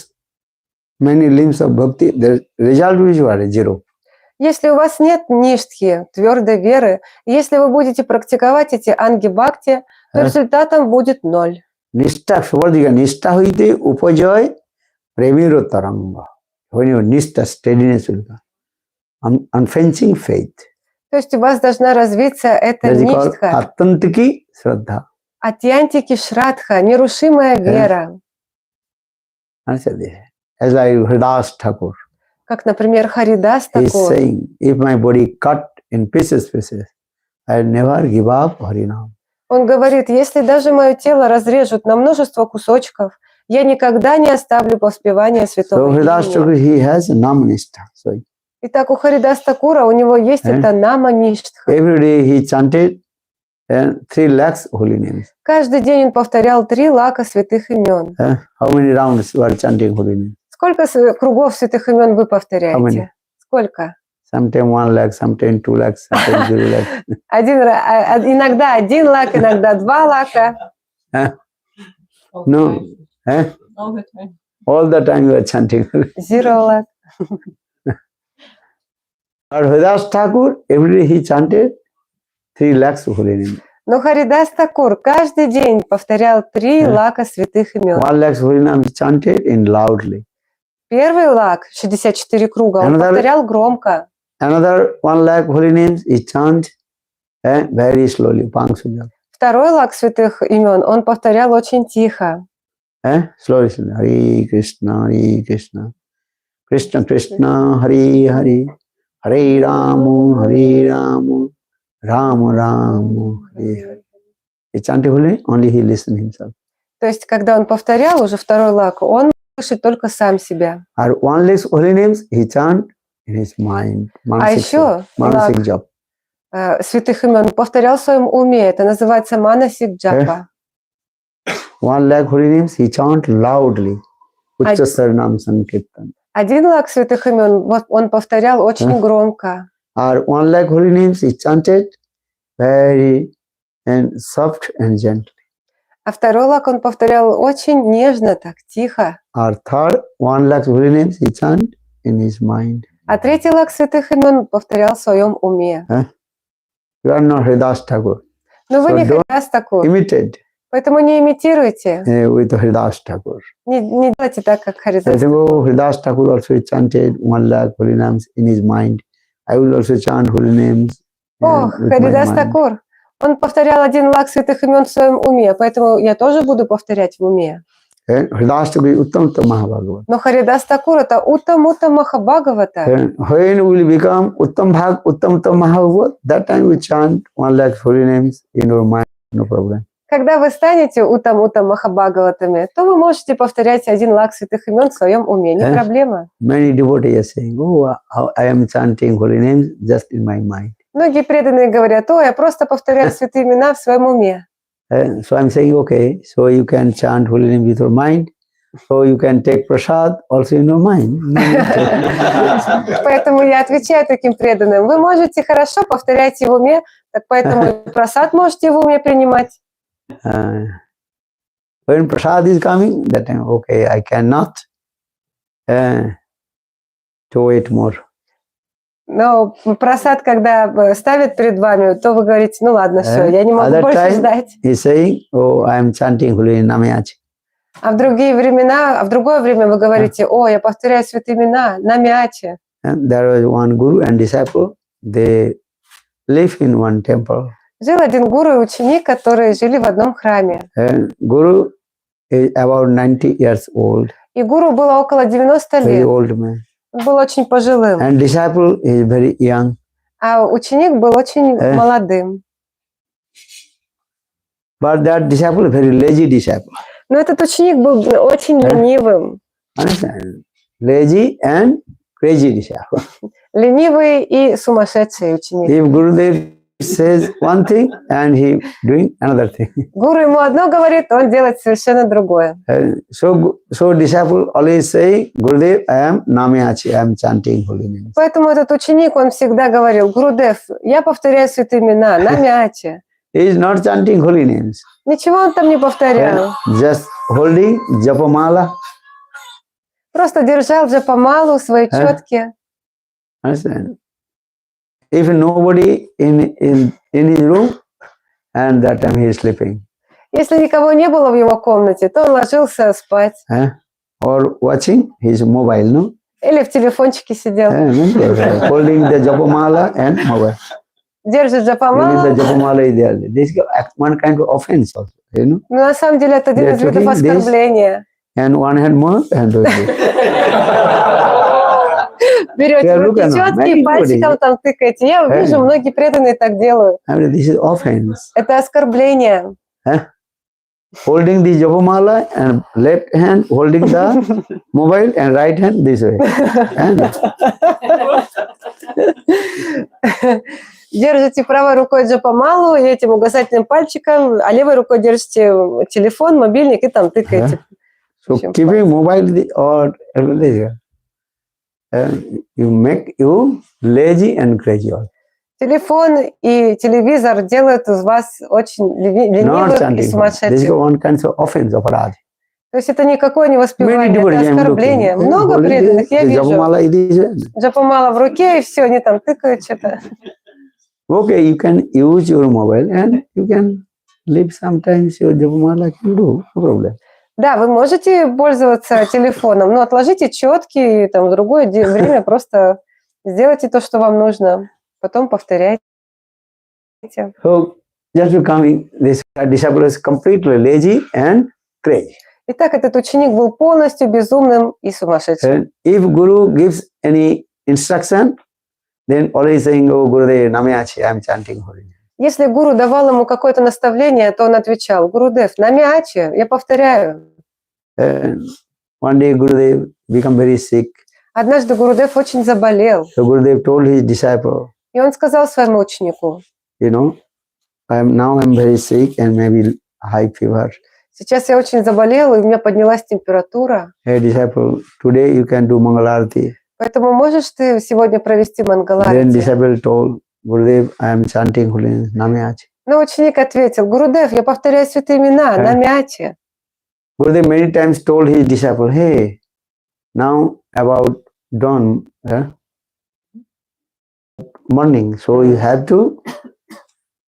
[SPEAKER 1] many limbs of bhakti, the result will be zero.
[SPEAKER 2] Если у вас нет ништхи, твердой веры, если вы будете практиковать эти анги бхакти, то результатом будет 0.
[SPEAKER 1] Nishtha, nishtha hoite upajoy premiro taranga. When your nishtha, steadiness will come. Unflinching faith.
[SPEAKER 2] То есть у вас должна развиться эта ништха.
[SPEAKER 1] Атантики шрадха.
[SPEAKER 2] Атьянтики шрадха, нерушимая вера.
[SPEAKER 1] As like Haridas Thakur.
[SPEAKER 2] Как, например, Харидас
[SPEAKER 1] He is
[SPEAKER 2] Такур.
[SPEAKER 1] saying, if my body cut in pieces, I never give up Harinam.
[SPEAKER 2] Он говорит, если даже мое тело разрежут на множество кусочков, я никогда не оставлю воспевания святого имени. Итак, у Харидас Такура у него есть это нама ништха.
[SPEAKER 1] Every day he chanted 3 lakhs holy names.
[SPEAKER 2] Каждый день он повторял 3 лака святых имен.
[SPEAKER 1] How many rounds you are chanting holy names?
[SPEAKER 2] Сколько кругов святых имен вы повторяете? Сколько?
[SPEAKER 1] Sometimes 1 lakh, sometimes 2 lakhs, sometimes 0 lakhs.
[SPEAKER 2] Иногда 1 лак, иногда 2 лака.
[SPEAKER 1] No. All the time you are chanting.
[SPEAKER 2] 0 лак.
[SPEAKER 1] Haridas Thakur, every day he chanted 3 lakhs holy names.
[SPEAKER 2] Но Харидас Такур каждый день повторял 3 лака святых имен.
[SPEAKER 1] 1 lakh holy names chanted in loudly.
[SPEAKER 2] Первый лак, 64 круга, он повторял громко.
[SPEAKER 1] Another 1 lakh holy names he chant very slowly.
[SPEAKER 2] Второй лак святых имен он повторял очень тихо.
[SPEAKER 1] Slowly. Hare Krishna, Hare Krishna, Krishna Krishna, Hare Hare, Hare Rama, Hare Rama, Rama Rama, Hare Hare. He chanted holy, only he listened himself.
[SPEAKER 2] То есть, когда он повторял уже второй лак, он слышит только сам себя.
[SPEAKER 1] Or 1 lakh holy names he chant in his mind.
[SPEAKER 2] А еще лак святых имен повторял в своем уме. Это называется манасик джапа.
[SPEAKER 1] 1 lakh holy names he chant loudly. Uchcha Saranam Sankirtan.
[SPEAKER 2] 1 лак святых имен он повторял очень громко.
[SPEAKER 1] Or 1 lakh holy names he chanted very and soft and gently.
[SPEAKER 2] А второй лак он повторял очень нежно, так тихо.
[SPEAKER 1] Or third 1 lakh holy names he chant in his mind.
[SPEAKER 2] А третий лак святых имен повторял в своем уме.
[SPEAKER 1] You are not Haridas Thakur.
[SPEAKER 2] Но вы не Харидас Такур.
[SPEAKER 1] Imitate
[SPEAKER 2] Поэтому не имитируйте.
[SPEAKER 1] with Haridas Thakur.
[SPEAKER 2] Не делайте так, как Харидас.
[SPEAKER 1] Haridas Thakur also chanted 1 lakh holy names in his mind. I will also chant holy names.
[SPEAKER 2] Харидас Такур. Он повторял 1 лак святых имен в своем уме, поэтому я тоже буду повторять в уме.
[SPEAKER 1] Haridas Thakur Uttam Mahabhagavata.
[SPEAKER 2] Но Харидас Такур это Уттам Махабхагавата.
[SPEAKER 1] When will become Uttam Mahabhagavata, that time we chant 1 lakh holy names in your mind, no problem.
[SPEAKER 2] Когда вы станете Уттам Махабхагаватами, то вы можете повторять 1 лак святых имен в своем уме, не проблема.
[SPEAKER 1] Many devotees are saying, oh, I am chanting holy names just in my mind.
[SPEAKER 2] Многие преданные говорят, я просто повторяю святые имена в своем уме.
[SPEAKER 1] So I'm saying, okay, so you can chant holy name with your mind, So you can take prasad also in your mind.
[SPEAKER 2] Поэтому я отвечаю таким преданным. Вы можете хорошо повторять в уме, так поэтому и прасад можете в уме принимать.
[SPEAKER 1] When prasad is coming, that time, okay, I cannot do it more.
[SPEAKER 2] Но прасад, когда ставят перед вами, то вы говорите, ну ладно, все, я не могу больше ждать.
[SPEAKER 1] He's saying, oh, I am chanting Holy Namayachi.
[SPEAKER 2] А в другое время вы говорите, о, я повторяю святые имена, Намиачи.
[SPEAKER 1] And there was one guru and disciple, they live in one temple.
[SPEAKER 2] Жил один гуру и ученик, которые жили в одном храме.
[SPEAKER 1] Guru is about 90 years old.
[SPEAKER 2] И гуру было около 90
[SPEAKER 1] Very
[SPEAKER 2] лет.
[SPEAKER 1] old man.
[SPEAKER 2] Он был очень пожилым.
[SPEAKER 1] And disciple is very young.
[SPEAKER 2] А ученик был очень молодым.
[SPEAKER 1] But that disciple is very lazy disciple.
[SPEAKER 2] Но этот ученик был очень ленивым.
[SPEAKER 1] Understand? Lazy and crazy disciple.
[SPEAKER 2] Ленивый и сумасшедший ученик.
[SPEAKER 1] If Gurudev says one thing and he doing another thing.
[SPEAKER 2] Гуру ему одно говорит, он делает совершенно другое.
[SPEAKER 1] So disciple always say, Gurudev, I am Namayachi, I am chanting holy names.
[SPEAKER 2] Поэтому этот ученик, он всегда говорил, Гурудев, я повторяю святые имена, Намиачи.
[SPEAKER 1] He is not chanting holy names.
[SPEAKER 2] Ничего он там не повторял.
[SPEAKER 1] Just holding japamala.
[SPEAKER 2] Просто держал джапамалу, свои четки.
[SPEAKER 1] Understand? If nobody in his room, and that time he is sleeping.
[SPEAKER 2] Если никого не было в его комнате, то он ложился спать.
[SPEAKER 1] Or watching his mobile, no?
[SPEAKER 2] Или в телефончике сидел.
[SPEAKER 1] Holding the japamala and mobile.
[SPEAKER 2] Держит джапамалу.
[SPEAKER 1] The japamala is there. This is one kind of offense also, you know?
[SPEAKER 2] Но на самом деле это один из видов оскорбления.
[SPEAKER 1] And one hand more and doing this.
[SPEAKER 2] Берете в руки четки и пальчиком там тыкаете. Я вижу, многие преданные так делают.
[SPEAKER 1] This is offense.
[SPEAKER 2] Это оскорбление.
[SPEAKER 1] Holding the japamala and left hand holding the mobile and right hand this way.
[SPEAKER 2] Держите правой рукой джапамалу и этим указательным пальчиком, а левой рукой держите телефон, мобильник и там тыкаете.
[SPEAKER 1] So keeping mobile or you make you lazy and crazy.
[SPEAKER 2] Телефон и телевизор делают из вас очень ленивых и сумасшедших.
[SPEAKER 1] This is one kind of offense, aparad.
[SPEAKER 2] То есть это никакое не воспевание, это оскорбление. Много преданных, я вижу. Джапамала в руке, и все, они там тыкают что-то.
[SPEAKER 1] Okay, you can use your mobile and you can live sometimes your japamala can do, no problem.
[SPEAKER 2] Да, вы можете пользоваться телефоном, но отложите четки и там в другое время просто сделайте то, что вам нужно. Потом повторяйте.
[SPEAKER 1] So, just becoming this disciple is completely lazy and crazy.
[SPEAKER 2] Итак, этот ученик был полностью безумным и сумасшедшим.
[SPEAKER 1] If Guru gives any instruction, then always saying, "Oh, Gurudev, Namayachi, I am chanting holy name."
[SPEAKER 2] Если гуру давал ему какое-то наставление, то он отвечал, Гурудев, Намиачи, я повторяю.
[SPEAKER 1] One day Gurudev became very sick.
[SPEAKER 2] Однажды Гурудев очень заболел.
[SPEAKER 1] So Gurudev told his disciple,
[SPEAKER 2] И он сказал своему ученику,
[SPEAKER 1] you know, now I'm very sick and maybe high fever.
[SPEAKER 2] Сейчас я очень заболел, и у меня поднялась температура.
[SPEAKER 1] Hey disciple, today you can do Mangalarti.
[SPEAKER 2] Поэтому можешь ты сегодня провести Мангаларти?
[SPEAKER 1] Then disciple told Gurudev, I am chanting holy Namayachi.
[SPEAKER 2] Но ученик ответил, Гурудев, я повторяю святые имена, Намиачи.
[SPEAKER 1] Gurudev many times told his disciple, hey, now about dawn, morning, so you have to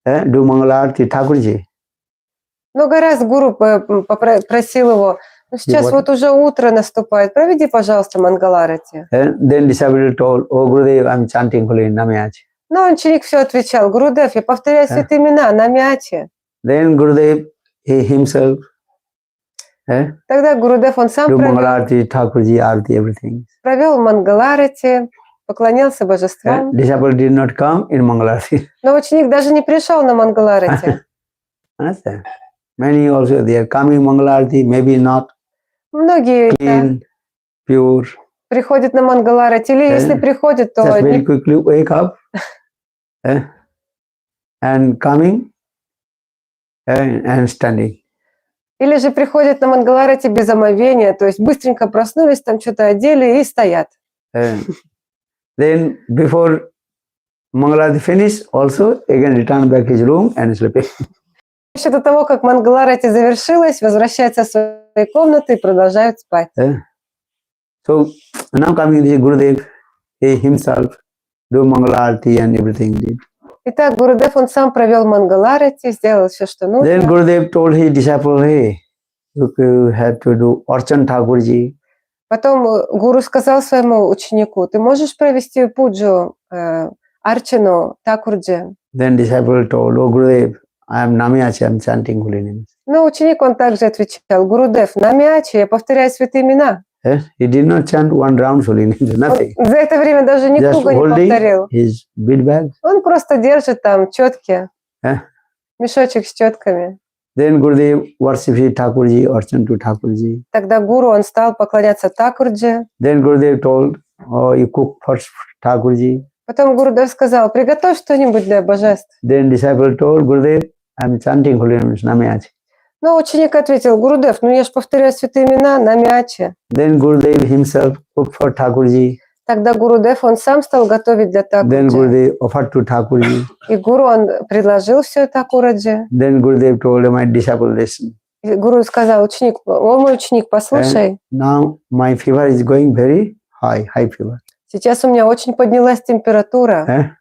[SPEAKER 1] do Mangalarti Thakurji.
[SPEAKER 2] Много раз гуру просил его, ну сейчас вот уже утро наступает, проведи, пожалуйста, Мангаларати.
[SPEAKER 1] Then disciple told, oh Gurudev, I'm chanting holy Namayachi.
[SPEAKER 2] Но ученик все отвечал, Гурудев, я повторяю святые имена, Намиачи.
[SPEAKER 1] Then Gurudev, he himself,
[SPEAKER 2] Тогда Гурудев, он сам провел Мангаларати, поклонялся божествам.
[SPEAKER 1] Disciple did not come in Mangalarti.
[SPEAKER 2] Но ученик даже не пришел на Мангаларати.
[SPEAKER 1] Many also they are coming Mangalarti, maybe not
[SPEAKER 2] Многие
[SPEAKER 1] clean, pure.
[SPEAKER 2] Приходят на Мангаларати, или если приходят, то
[SPEAKER 1] just very quickly wake up and coming and standing.
[SPEAKER 2] Или же приходят на Мангаларати без омовения, то есть быстренько проснулись, там что-то одели и стоят.
[SPEAKER 1] Then before Mangalarati finish, also again return back his room and sleeping.
[SPEAKER 2] Еще до того, как Мангаларати завершилась, возвращаются в свои комнаты и продолжают спать.
[SPEAKER 1] So now coming to Gurudev, he himself do Mangalarati and everything did.
[SPEAKER 2] Итак, Гурудев, он сам провел Мангаларати, сделал все, что нужно.
[SPEAKER 1] Then Gurudev told his disciple, hey, you have to do Archan Thakurji.
[SPEAKER 2] Потом гуру сказал своему ученику, ты можешь провести пуджу Арчану Такурджи?
[SPEAKER 1] Then disciple told, oh Gurudev, I am Namiachi, I am chanting holy names.
[SPEAKER 2] Но ученик, он также отвечал, Гурудев, Намиачи, я повторяю святые имена.
[SPEAKER 1] He did not chant one round holy names, nothing.
[SPEAKER 2] Он за это время даже ни круга не повторил.
[SPEAKER 1] His bead bag.
[SPEAKER 2] Он просто держит там четки, мешочек с четками.
[SPEAKER 1] Then Gurudev worshipped Thakurji, Archan to Thakurji.
[SPEAKER 2] Тогда гуру, он стал поклоняться Такурджи.
[SPEAKER 1] Then Gurudev told, oh, you cook first Thakurji.
[SPEAKER 2] Потом Гурудев сказал, приготовь что-нибудь для божеств.
[SPEAKER 1] Then disciple told Gurudev, I am chanting holy names, Namiachi.
[SPEAKER 2] Но ученик ответил, Гурудев, ну я ж повторяю святые имена, Намиачи.
[SPEAKER 1] Then Gurudev himself cooked for Thakurji.
[SPEAKER 2] Тогда Гурудев, он сам стал готовить для
[SPEAKER 1] Then
[SPEAKER 2] Такурджи.
[SPEAKER 1] Gurudev offered to Thakurji.
[SPEAKER 2] И гуру, он предложил все Такураджи.
[SPEAKER 1] Then Gurudev told my disciple, listen.
[SPEAKER 2] И гуру сказал, ученик, о мой ученик, послушай,
[SPEAKER 1] Now my fever is going very high fever.
[SPEAKER 2] сейчас у меня очень поднялась температура.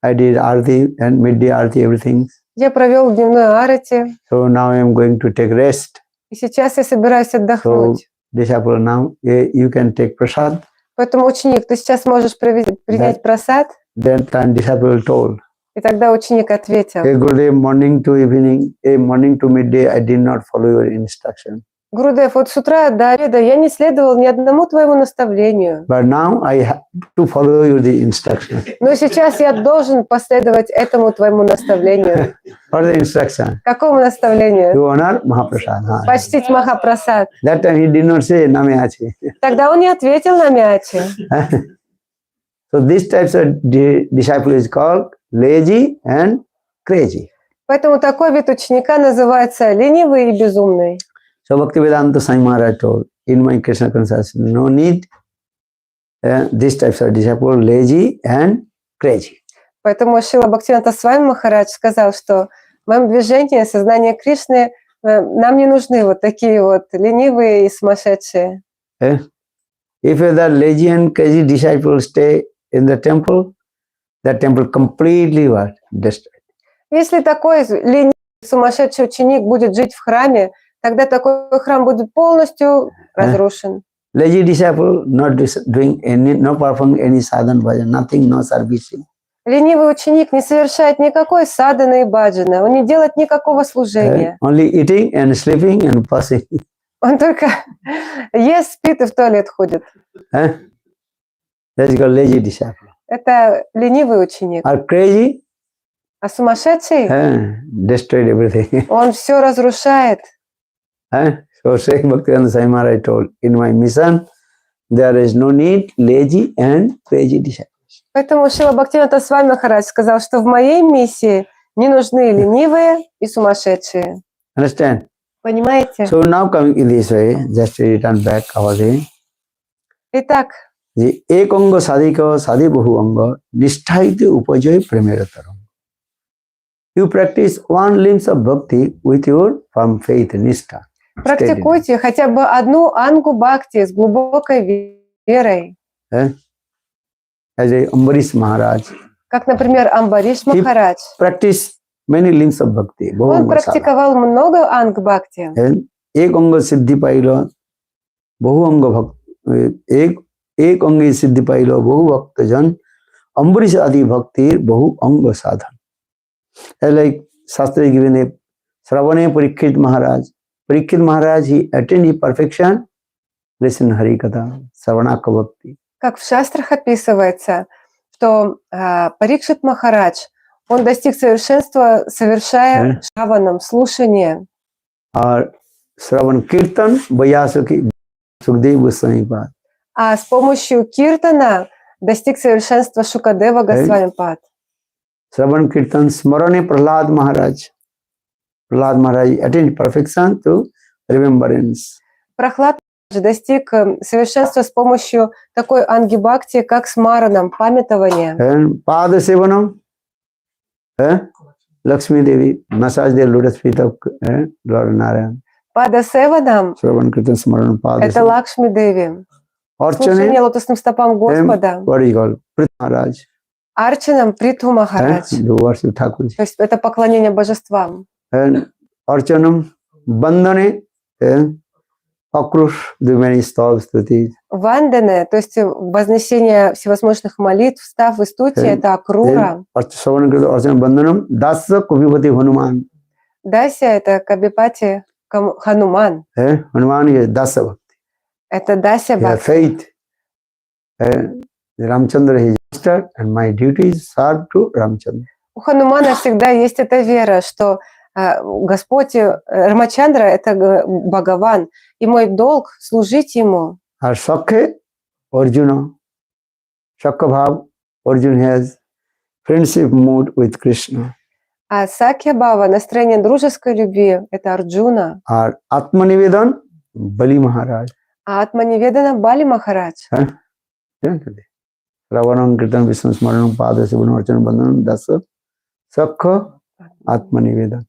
[SPEAKER 1] I did arti and midday arti, everything.
[SPEAKER 2] Я провел дневную арати,
[SPEAKER 1] So now I am going to take rest.
[SPEAKER 2] и сейчас я собираюсь
[SPEAKER 1] So
[SPEAKER 2] отдохнуть.
[SPEAKER 1] disciple, now you can take prasad.
[SPEAKER 2] Поэтому, ученик, ты сейчас можешь принять прасад?
[SPEAKER 1] Then disciple told,
[SPEAKER 2] И тогда ученик ответил,
[SPEAKER 1] hey Gurudev, morning to evening, morning to midday, I did not follow your instruction.
[SPEAKER 2] Гурудев, вот с утра до обеда я не следовал ни одному твоему наставлению.
[SPEAKER 1] But now I have to follow you the instruction.
[SPEAKER 2] Но сейчас я должен последовать этому твоему наставлению.
[SPEAKER 1] What the instruction?
[SPEAKER 2] Какому наставлению?
[SPEAKER 1] To honor Mahaprasad.
[SPEAKER 2] Почтить Махапрасад.
[SPEAKER 1] That time he did not say Namiachi.
[SPEAKER 2] Тогда он не ответил на мячи.
[SPEAKER 1] So these types of disciple is called lazy and crazy.
[SPEAKER 2] Поэтому такой вид ученика называется ленивый и безумный.
[SPEAKER 1] So Bhaktivedanta Swami Maharaj told, in my Krishna consciousness, no need these types of disciple, lazy and crazy.
[SPEAKER 2] Поэтому Шрила Бхактивинода Свами Махарадж сказал, что в моем движении сознания Кришны нам не нужны вот такие вот ленивые и сумасшедшие.
[SPEAKER 1] If that lazy and crazy disciple stay in the temple, that temple completely what? Destroyed.
[SPEAKER 2] Если такой ленивый сумасшедший ученик будет жить в храме, тогда такой храм будет полностью разрушен.
[SPEAKER 1] Lazy disciple not doing any, no performing any sadhana bhajan, nothing, no servicing.
[SPEAKER 2] Ленивый ученик не совершает никакой садханы и баджаны, он не делает никакого служения.
[SPEAKER 1] Only eating and sleeping and passing.
[SPEAKER 2] Он только ест, спит и в туалет ходит.
[SPEAKER 1] That's called lazy disciple.
[SPEAKER 2] Это ленивый ученик.
[SPEAKER 1] Or crazy,
[SPEAKER 2] А сумасшедший,
[SPEAKER 1] destroyed everything.
[SPEAKER 2] он все разрушает.
[SPEAKER 1] So Sri Bhaktivedanta Swami Maharaj told, in my mission, there is no need lazy and crazy disciples.
[SPEAKER 2] Поэтому Шрила Бхактивинода Свами Махарадж сказал, что в моей миссии не нужны ленивые и сумасшедшие.
[SPEAKER 1] Understand?
[SPEAKER 2] Понимаете?
[SPEAKER 1] So now coming in this way, just to return back our day.
[SPEAKER 2] Итак,
[SPEAKER 1] The ekanga sadhika sadhi bahu anga nishthaite upajoy premeratarang. You practice one glimpse of bhakti with your firm faith, nishtha.
[SPEAKER 2] практикуйте хотя бы одну ангу бхакти с глубокой верой.
[SPEAKER 1] As a Ambarish Maharaj,
[SPEAKER 2] Как, например, Амбариш Махарадж.
[SPEAKER 1] practice many glimpses of bhakti.
[SPEAKER 2] Он практиковал много анг бхакти.
[SPEAKER 1] एक अंग सिद्धि pilo बहु अंग भक्त एक अंगी सिद्धि pilo बहु भक्त जन अम्बरीश आदि भक्ति बहु अंग साधन. Like Shastra is given a Sravane Parikshit Maharaj. Parikshit Maharaj, he attained his perfection. Listen Hari Katha, Sravanaka Bhakti.
[SPEAKER 2] Как в шастрах описывается, что Парикшит Махарадж, он достиг совершенства, совершая шраванам, слушание.
[SPEAKER 1] और श्रवण कीर्तन Vyasaki Sukdev Goswami Pad.
[SPEAKER 2] А с помощью киртана достиг совершенства Шукадева Госвами Пад.
[SPEAKER 1] श्रवण कीर्तन स्मरणे प्रहलाद महाराज Prahlad Maharaj attained perfection through remembrance.
[SPEAKER 2] Прохлад достиг совершенства с помощью такой анги-бхакти, как смаранам, памятование.
[SPEAKER 1] And Pada Sevanam, Lakshmi Devi massage the lotus feet of Lord Narayan.
[SPEAKER 2] Пада севанам
[SPEAKER 1] Shravan Kirtan Smaranam Pada
[SPEAKER 2] это
[SPEAKER 1] Sevanam.
[SPEAKER 2] Лакшми Деви. Слушание
[SPEAKER 1] Archane,
[SPEAKER 2] лотосным стопам Господа.
[SPEAKER 1] what is called Prit Maharaj.
[SPEAKER 2] Арчанам Притху Махарадж.
[SPEAKER 1] The worship Thakur.
[SPEAKER 2] То есть это поклонение божествам.
[SPEAKER 1] And Archanam Bandhane, Akrush, the many stalls to these.
[SPEAKER 2] Вандане, то есть вознесение всевозможных молитв, став и стути, это Акрура.
[SPEAKER 1] Shravan Kirtan Archanam Bandhanam, Dasa Kubhipati Hanuman.
[SPEAKER 2] Дася это Кабипати Хануман.
[SPEAKER 1] Hanuman is Dasa Bhakti.
[SPEAKER 2] Это Дася
[SPEAKER 1] He has
[SPEAKER 2] Бхакти.
[SPEAKER 1] faith. Ramchandra is master and my duty is serve to Ramchandra.
[SPEAKER 2] У Ханумана всегда есть эта вера, что Господь Рамачандра это Бхагаван, и мой долг служить ему.
[SPEAKER 1] Or Sakhe, Arjuna. Sakha Bhav, Arjuna has friendship mood with Krishna.
[SPEAKER 2] А Сакья Бава, настроение дружеской любви, это Арджуна.
[SPEAKER 1] Or Atmanivedan, Bali Maharaj.
[SPEAKER 2] А Атманиведана Бали Махарадж.
[SPEAKER 1] Ravanam Kirtan Vishnu Smaranam Pada Sevanam Archanam Bandhanam Dasa Sakha Atmanivedan.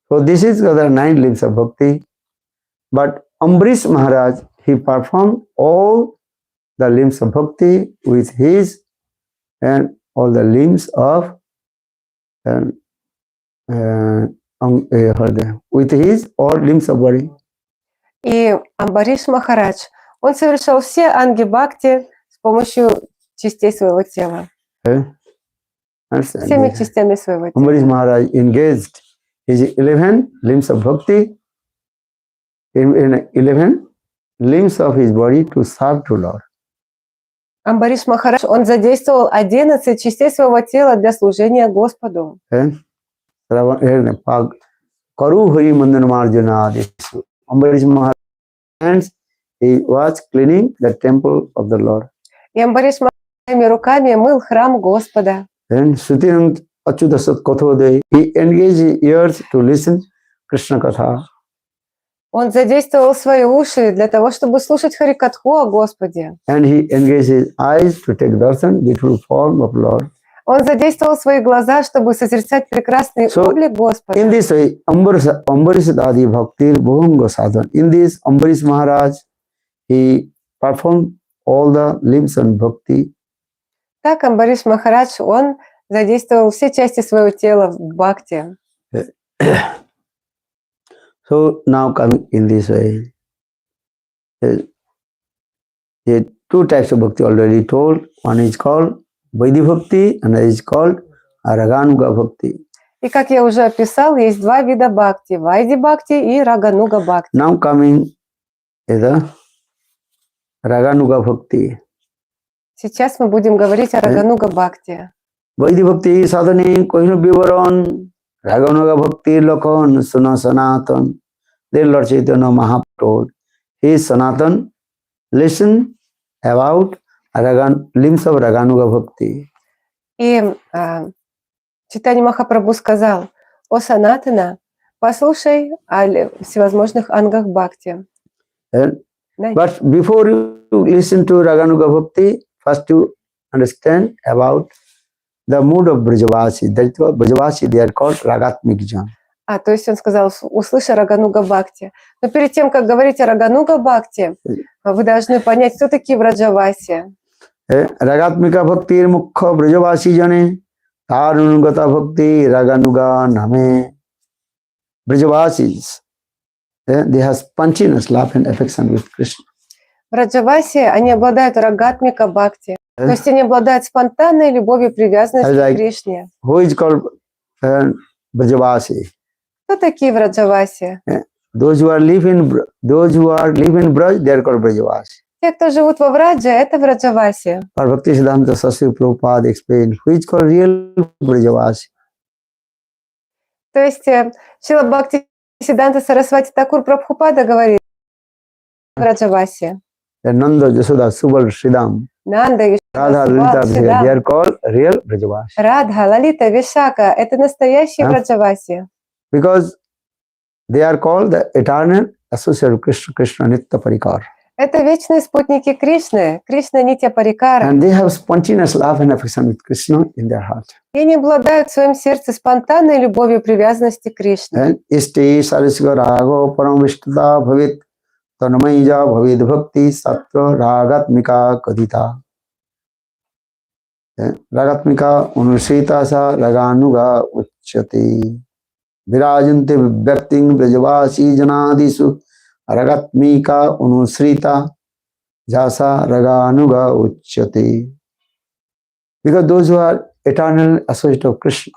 [SPEAKER 1] So this is the 9 limbs of bhakti. But Ambarish Maharaj, he performed all the limbs of bhakti with his and all the limbs of with his all limbs of body.
[SPEAKER 2] И Амбариш Махарадж, он совершал все анги-бхакти с помощью частей своего тела. Всеми частями своего тела.
[SPEAKER 1] Ambarish Maharaj engaged his 11 limbs of bhakti in 11 limbs of his body to serve to Lord.
[SPEAKER 2] Амбариш Махарадж, он задействовал 11 частей своего тела для служения Господу.
[SPEAKER 1] Karu Hari Mandan Marjana. Ambarish Maharaj hands, he was cleaning the temple of the Lord.
[SPEAKER 2] И Амбариш Махарадж своими руками мыл храм Господа.
[SPEAKER 1] And Sutinand Achudasat Kathode, he engaged his ears to listen Krishna Katha.
[SPEAKER 2] Он задействовал свои уши для того, чтобы слушать Харикатху о Господе.
[SPEAKER 1] And he engaged his eyes to take darshan, beautiful form of Lord.
[SPEAKER 2] Он задействовал свои глаза, чтобы созерцать прекрасный облик Господа.
[SPEAKER 1] In this way, Ambarish Adi Bhakti Bhunga Sadhan. In this, Ambarish Maharaj, he performed all the limbs and bhakti.
[SPEAKER 2] Так Амбариш Махарадж, он задействовал все части своего тела в бхакти.
[SPEAKER 1] So now coming in this way, there are 2 types of bhakti already told. One is called Vaidhi Bhakti, another is called Raganuga Bhakti.
[SPEAKER 2] И как я уже описал, есть 2 вида бхакти: Вайди Бхакти и Рагануга Бхакти.
[SPEAKER 1] Now coming is the Raganuga Bhakti.
[SPEAKER 2] Сейчас мы будем говорить о Рагануга Бхакти.
[SPEAKER 1] Vaidhi Bhakti sadhane kohino vivaran, Raganuga Bhakti lakhan suna sanatan. Then Lord Chaitanya Mahaprabhu told, he is Sanatan, listen about limbs of Raganuga Bhakti.
[SPEAKER 2] И Чайтанья Махапрабху сказал: о Санатана, послушай о всевозможных ангах бхакти.
[SPEAKER 1] But before you listen to Raganuga Bhakti, first you understand about the mood of Brajavasi. That is what Brajavasi, they are called Ragatmik Jan.
[SPEAKER 2] То есть он сказал: услыши Рагануга Бхакти. Но перед тем, как говорить о Рагануга Бхакти, вы должны понять, кто такие Браджаваси.
[SPEAKER 1] Ragatmika Bhakti Mukha Brajavasi Jane, Tarunugata Bhakti Raganuga Name. Brajavasis, they have spontaneous love and affection with Krishna.
[SPEAKER 2] Браджаваси, они обладают Рагатмика Бхакти. То есть они обладают спонтанной любовью и привязанностью к Кришне.
[SPEAKER 1] Who is called Brajavasi?
[SPEAKER 2] Кто такие Браджаваси?
[SPEAKER 1] Those who are live in Braj, they are called Brajavasi.
[SPEAKER 2] Те, кто живут во Врадже, это Браджаваси.
[SPEAKER 1] Or Bhaktisiddhanta Saraswati Prabhupada explained, who is called real Brajavasi?
[SPEAKER 2] То есть Шрила Бхактисиддханта Сарасвати Такур Прабхупада говорит: Браджаваси.
[SPEAKER 1] Nanda, Yashoda, Subal, Sridham,
[SPEAKER 2] Нанда,
[SPEAKER 1] Radha, Lalita, they are called real Brajavasi.
[SPEAKER 2] Радха, Лалита, Вишака — это настоящие Браджаваси.
[SPEAKER 1] Because they are called the eternal associate of Krishna, Krishna Nitya Parikar.
[SPEAKER 2] Это вечные спутники Кришны, Кришна Нитья Парикара.
[SPEAKER 1] And they have spontaneous love and affection with Krishna in their heart.
[SPEAKER 2] И они обладают в своем сердце спонтанной любовью и привязанностью к Кришне.
[SPEAKER 1] And iste sarasika rago paramvishtata bhavit tanmaija bhavid bhakti sattva ragatmika kadita. Ragatmika unusita sa raganuga uchyati. Virajante vyakting brajavasi janadisu ragatmika unusrita jasa raganuga uchyati. Because those who are eternal associates of Krishna,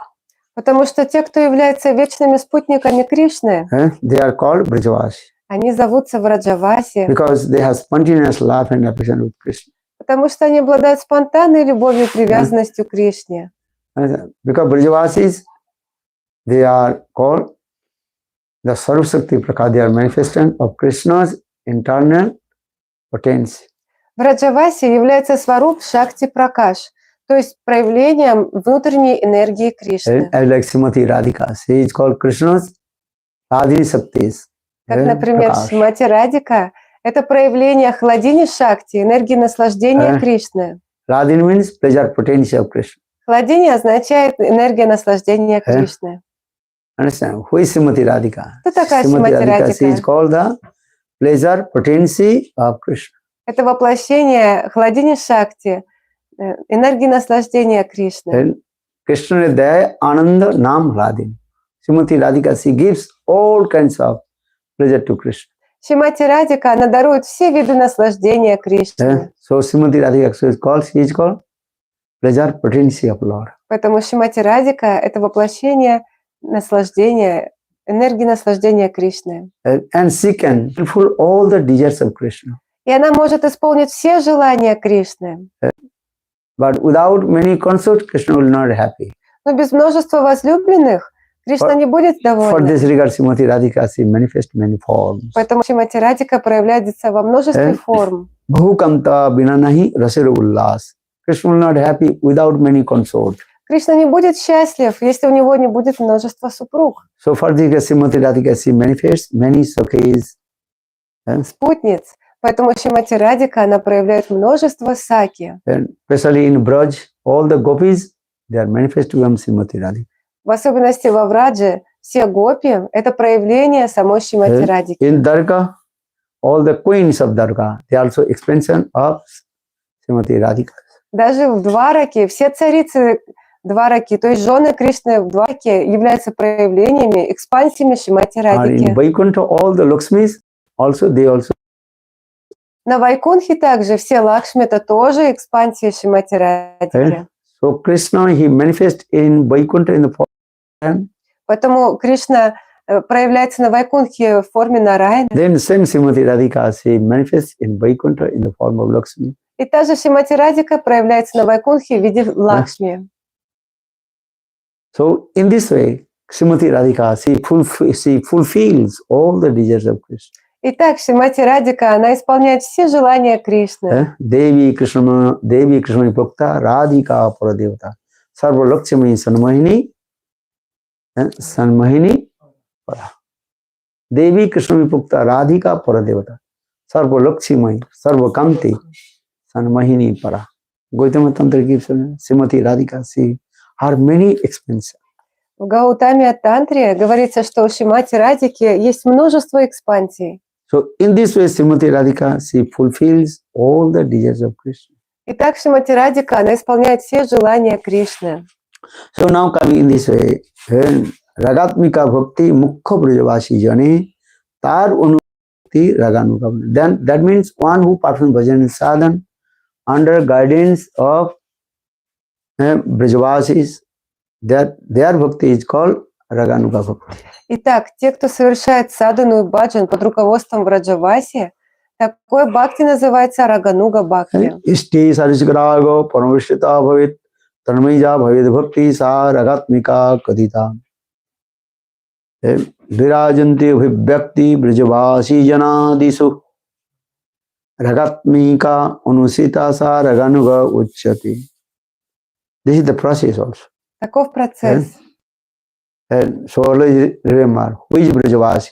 [SPEAKER 2] Потому что те, кто являются вечными спутниками Кришны,
[SPEAKER 1] they are called Brajavasi
[SPEAKER 2] они зовутся Враджаваси,
[SPEAKER 1] because they have spontaneous love and affection with Krishna.
[SPEAKER 2] потому что они обладают спонтанной любовью и привязанностью к Кришне.
[SPEAKER 1] Because Brajavasis, they are called the Sarup Shakti Prakar, they are manifestation of Krishna's internal potency.
[SPEAKER 2] Враджаваси является сваруб Шакти Пракаш, то есть проявлением внутренней энергии Кришны.
[SPEAKER 1] Like Srimati Radhika, she is called Krishna's Radhini Shaktis.
[SPEAKER 2] Как, например, Шримати Радика – это проявление Хладини Шакти, энергии наслаждения Кришны.
[SPEAKER 1] Radhini means pleasure potency of Krishna.
[SPEAKER 2] Хладини означает энергия наслаждения Кришны.
[SPEAKER 1] Understand? Who is Srimati Radhika?
[SPEAKER 2] Кто такая
[SPEAKER 1] Srimati
[SPEAKER 2] Шримати
[SPEAKER 1] Radhika, she is
[SPEAKER 2] Радика?
[SPEAKER 1] called the pleasure potency of Krishna.
[SPEAKER 2] Это воплощение Хладини Шакти, энергии наслаждения Кришны.
[SPEAKER 1] Krishna Daya Ananda Nam Radhin. Srimati Radhika, she gives all kinds of pleasure to Krishna.
[SPEAKER 2] Шримати Радика, она дарует все виды наслаждения Кришне.
[SPEAKER 1] So Srimati Radhika she is called pleasure potency of Lord.
[SPEAKER 2] Поэтому Шримати Радика – это воплощение наслаждения, энергии наслаждения Кришны.
[SPEAKER 1] And she can fulfill all the desires of Krishna.
[SPEAKER 2] И она может исполнить все желания Кришны.
[SPEAKER 1] But without many consorts, Krishna will not be happy.
[SPEAKER 2] Но без множества возлюбленных Кришна не будет
[SPEAKER 1] For
[SPEAKER 2] доволен.
[SPEAKER 1] this regard, Srimati Radhika, she manifests many forms.
[SPEAKER 2] Поэтому Шримати Радика проявляется во множестве форм.
[SPEAKER 1] Bhukamta binanahi rasera ullas. Krishna will not be happy without many consorts.
[SPEAKER 2] Кришна не будет счастлив, если у него не будет множества супруг,
[SPEAKER 1] So for this, Srimati Radhika, she manifests many sakis.
[SPEAKER 2] спутниц. Поэтому Шримати Радика, она проявляет множество саки.
[SPEAKER 1] And especially in Braj, all the gopis, they are manifesting from Srimati Radhika.
[SPEAKER 2] В особенности во Врадже все гопи – это проявление самой Шримати Радики.
[SPEAKER 1] In Dwarka, all the queens of Dwarka, they are also expansion of Srimati Radhika.
[SPEAKER 2] Даже в Двараке все царицы Двараки, то есть жены Кришны в Двараке, являются проявлениями, экспансиями Шримати
[SPEAKER 1] And
[SPEAKER 2] Радики.
[SPEAKER 1] in Vaikuntha, all the Lakshmis, they also.
[SPEAKER 2] На Вайкунхе также все Лакшми – это тоже экспансия Шримати Радики.
[SPEAKER 1] So Krishna, he manifests in Vaikuntha in the form.
[SPEAKER 2] Поэтому Кришна проявляется на Вайкунхе в форме Нараяны.
[SPEAKER 1] Then same Srimati Radhika, she manifests in Vaikuntha in the form of Lakshmi.
[SPEAKER 2] И та же Шримати Радика проявляется на Вайкунхе в виде Лакшми.
[SPEAKER 1] So in this way, Srimati Radhika, she fulfills all the desires of Krishna.
[SPEAKER 2] Итак, Шримати Радика, она исполняет все желания Кришны.
[SPEAKER 1] Devi Krishna Bhakta Radhika Paradevata Sarva Lakshmi Sanmahini Para. Devi Krishna Bhakta Radhika Paradevata Sarva Lakshmi Sarva Kamti Sanmahini Para. Gautama Tantra gives Srimati Radhika, she has many expenses.
[SPEAKER 2] В Гаутаме Тантре говорится, что у Шримати Радики есть множество экспансий.
[SPEAKER 1] So in this way, Srimati Radhika, she fulfills all the desires of Krishna.
[SPEAKER 2] Итак, Шримати Радика, она исполняет все желания Кришны.
[SPEAKER 1] So now coming in this way, Ragatmika Bhakti Mukha Brajavasi Jane Tar Anukti Raganuka. Then that means one who performs bhajan and sadhan under guidance of Brajavasis, their bhakti is called Raganuka Bhakti.
[SPEAKER 2] Итак, те, кто совершает садану и баджан под руководством Враджаваси, такой бхакти называется Рагануга Бхакти.
[SPEAKER 1] Ishti Sarishkarago Paramvishtita Bhavit Tanmaija Bhavit Bhakti Sa Ragatmika Kadita. Virajanti Bhyakti Brajavasi Janadisu Ragatmika Anusita Sa Raganuga Uchyati. This is the process also.
[SPEAKER 2] Таков процесс.
[SPEAKER 1] And so always remember, who is Brajavasi?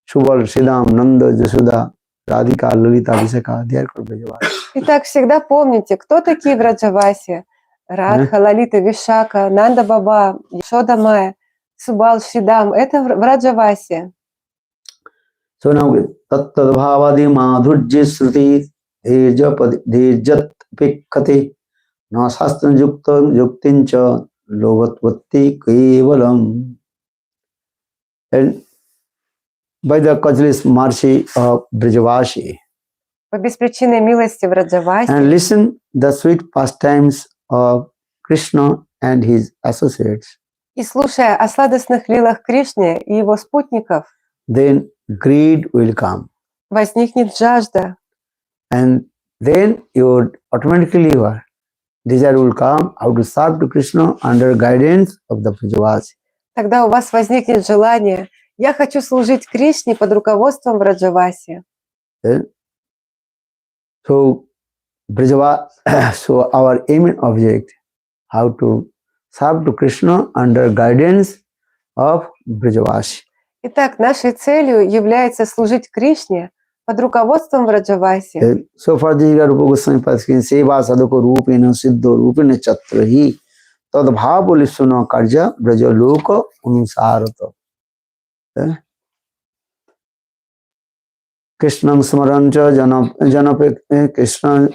[SPEAKER 1] Subal, Sridham, Nanda, Jasudha, Radhika, Lalita, Visakha, they are called Brajavasi.
[SPEAKER 2] Итак, всегда помните, кто такие Враджаваси. Радха, Лалита, Вишака, Нанда Баба, Йшода Майя, Субал, Шридам. Это Враджаваси.
[SPEAKER 1] So now, Tattad Bhavadi Madhurji Sruti Dejat Pikkati Nasastan Yuktan Yuktincha Lovatvati Kevalam. And by the causeless mercy of Brajavashi,
[SPEAKER 2] По беспричинной милости Враджаваси.
[SPEAKER 1] and listen the sweet pastimes of Krishna and his associates,
[SPEAKER 2] И слушая о сладостных лилах Кришны и его спутников,
[SPEAKER 1] then greed will come.
[SPEAKER 2] возникнет жажда.
[SPEAKER 1] And then your automatically your desire will come how to serve to Krishna under guidance of the Brajavasi.
[SPEAKER 2] Тогда у вас возникнет желание: я хочу служить Кришне под руководством Враджаваси.
[SPEAKER 1] So so our aim and object, how to serve to Krishna under guidance of Brajavasi.
[SPEAKER 2] Итак, нашей целью является служить Кришне под руководством Враджаваси.
[SPEAKER 1] So for the Rupa Goswami Paskin, Seva Sadhako Rupena Siddho Rupena Chatrahi Tad Bhavo Lissuna Karja Braja Loka Unsarata. Krishna Smarancha Janapek Krishna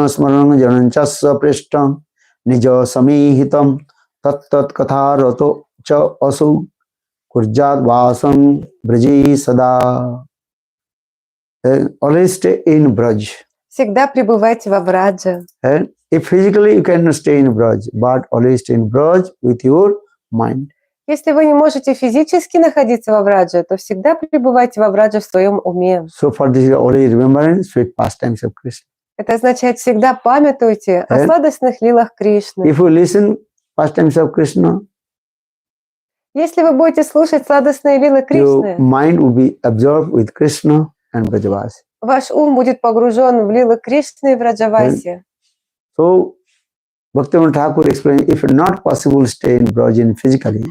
[SPEAKER 1] Smaran Jananchasa Prishtam Nija Samihitam Tat Katha Rato Cha Asu Kurjat Vasam Braji Sada. Always stay in Braj.
[SPEAKER 2] Всегда пребывайте во Врадже.
[SPEAKER 1] If physically you cannot stay in Braj, but always stay in Braj with your mind.
[SPEAKER 2] Если вы не можете физически находиться во Врадже, то всегда пребывайте во Врадже в своем уме.
[SPEAKER 1] So for this, always remember sweet pastimes of Krishna.
[SPEAKER 2] Это означает, всегда памятуйте о сладостных лилах Кришны.
[SPEAKER 1] If you listen pastimes of Krishna,
[SPEAKER 2] если вы будете слушать сладостные лилы
[SPEAKER 1] your
[SPEAKER 2] Кришны,
[SPEAKER 1] mind will be absorbed with Krishna and Brajavasi.
[SPEAKER 2] ваш ум будет погружен в лилы Кришны и Враджаваси.
[SPEAKER 1] So Bhaktivinoda Thakur explained, if not possible to stay in Braj physically,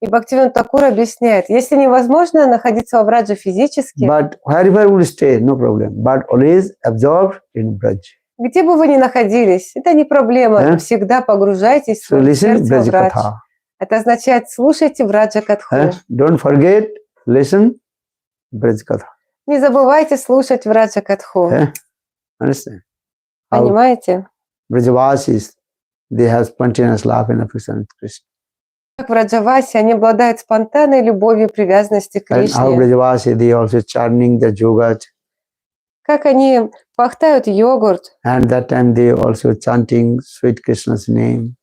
[SPEAKER 2] И Бхактивинода Такур объясняет, если невозможно находиться во Врадже физически,
[SPEAKER 1] but wherever you stay, no problem, but always absorbed in Braj.
[SPEAKER 2] где бы вы ни находились, это не проблема, всегда погружайтесь в
[SPEAKER 1] So
[SPEAKER 2] свое
[SPEAKER 1] listen
[SPEAKER 2] сердце в Врадж.
[SPEAKER 1] Braj
[SPEAKER 2] Это означает, слушайте Враджа Катху.
[SPEAKER 1] Don't forget, listen Braj Katha.
[SPEAKER 2] Не забывайте слушать Враджа Катху.
[SPEAKER 1] Understand?
[SPEAKER 2] Понимаете?
[SPEAKER 1] Brajavasis, they have spontaneous love and affection with Krishna.
[SPEAKER 2] Как Враджаваси, они обладают спонтанной любовью и привязанностью к
[SPEAKER 1] And how
[SPEAKER 2] Кришне.
[SPEAKER 1] Brajavasi, they also chanting the yoga.
[SPEAKER 2] Как они пахтают йогурт,
[SPEAKER 1] And that time they also chanting sweet Krishna's name.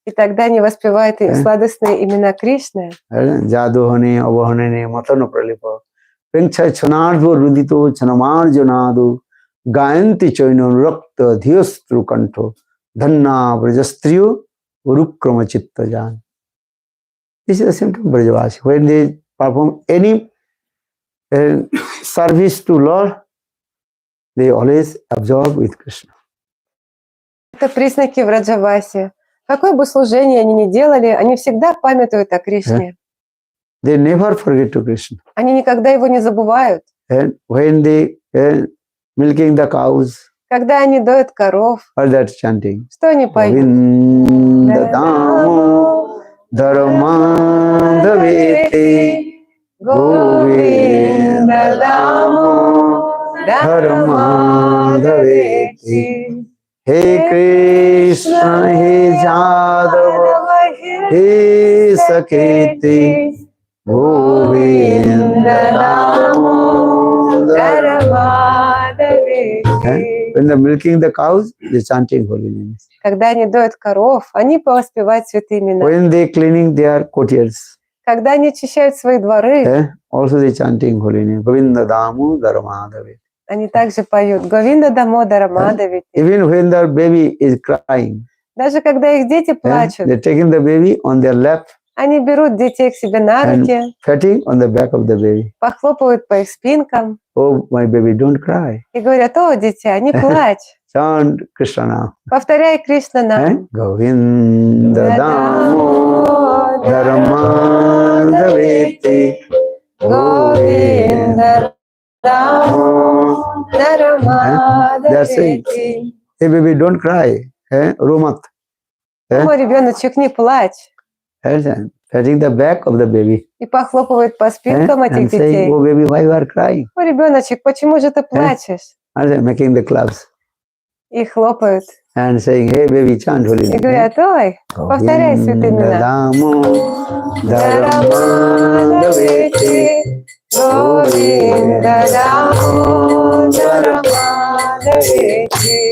[SPEAKER 2] и тогда они воспевают и сладостные имена Кришны.
[SPEAKER 1] Jadohane, Avahane, Matano Pralipa. Pencha Chanadvo Rudito, Chanamarjanadu, Gayanti Choino Rakta, Dhiostru Kanto, Dhanna, Brajastriyo, Urukrama Chitta Jan. This is the symptom of Brajavasi. When they perform any service to Lord, they always absorb with Krishna.
[SPEAKER 2] Это признаки Враджаваси. Какое бы служение они ни делали, они всегда памятуют о Кришне.
[SPEAKER 1] They never forget to Krishna.
[SPEAKER 2] Они никогда его не забывают.
[SPEAKER 1] And when they milking the cows,
[SPEAKER 2] Когда они доят коров,
[SPEAKER 1] or that chanting,
[SPEAKER 2] что они поют?
[SPEAKER 1] Govinda Damo Dharmadaveti, Govinda Damo Dharmadaveti. He Krishna, He Jadava, He Saketi, Govinda Damo Dharmadaveti. When they're milking the cows, they're chanting holy names.
[SPEAKER 2] Когда они доят коров, они воспевают святые имена.
[SPEAKER 1] When they're cleaning their courtyards,
[SPEAKER 2] Когда они очищают свои дворы,
[SPEAKER 1] also they're chanting holy name. Govinda Damo Dharmadaveti.
[SPEAKER 2] они также поют Говинда Дамодара Мадавити.
[SPEAKER 1] Even when their baby is crying,
[SPEAKER 2] Даже когда их дети плачут,
[SPEAKER 1] they're taking the baby on their lap
[SPEAKER 2] они берут детей к себе на
[SPEAKER 1] and
[SPEAKER 2] руки,
[SPEAKER 1] patting on the back of the baby.
[SPEAKER 2] похлопывают по их спинкам
[SPEAKER 1] Oh, my baby, don't cry.
[SPEAKER 2] и говорят: о, дитя, не плачь,
[SPEAKER 1] Chant Krishna now.
[SPEAKER 2] повторяй Кришна нам.
[SPEAKER 1] Govinda Damo Dharamandaveti
[SPEAKER 2] Govinda
[SPEAKER 1] They're saying,
[SPEAKER 2] Dharamandaveti.
[SPEAKER 1] hey baby, don't cry. Romat.
[SPEAKER 2] Мой ребеночек, не плачь.
[SPEAKER 1] Patting the back of the baby.
[SPEAKER 2] И похлопывает по спинкам этих
[SPEAKER 1] And saying,
[SPEAKER 2] детей.
[SPEAKER 1] oh baby, why you are crying?
[SPEAKER 2] Мой ребеночек, почему же ты плачешь?
[SPEAKER 1] And making the claps.
[SPEAKER 2] И хлопают.
[SPEAKER 1] And saying, hey baby, chant holy
[SPEAKER 2] И
[SPEAKER 1] name.
[SPEAKER 2] говорят, ой, повторяй святые имена.
[SPEAKER 1] Dharamandaveti
[SPEAKER 2] Говинда Dharamandaveti.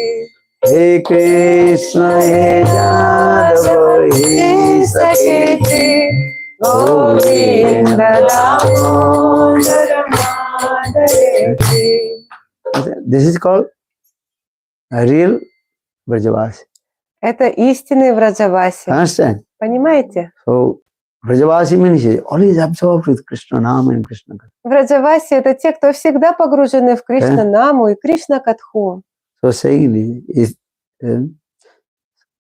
[SPEAKER 1] Hey Krishna, hey Jadava, hey Saketi,
[SPEAKER 2] Говинда Dharamandaveti.
[SPEAKER 1] This is called a real Vrajavasi.
[SPEAKER 2] Это истинный Враджаваси.
[SPEAKER 1] Understand?
[SPEAKER 2] Понимаете?
[SPEAKER 1] So, Vrajavasi means he is always absorbed with Krishna Nama and Krishna Katha.
[SPEAKER 2] Враджаваси — это те, кто всегда погружены в Кришна Наму и Кришна Катху.
[SPEAKER 1] So, saying is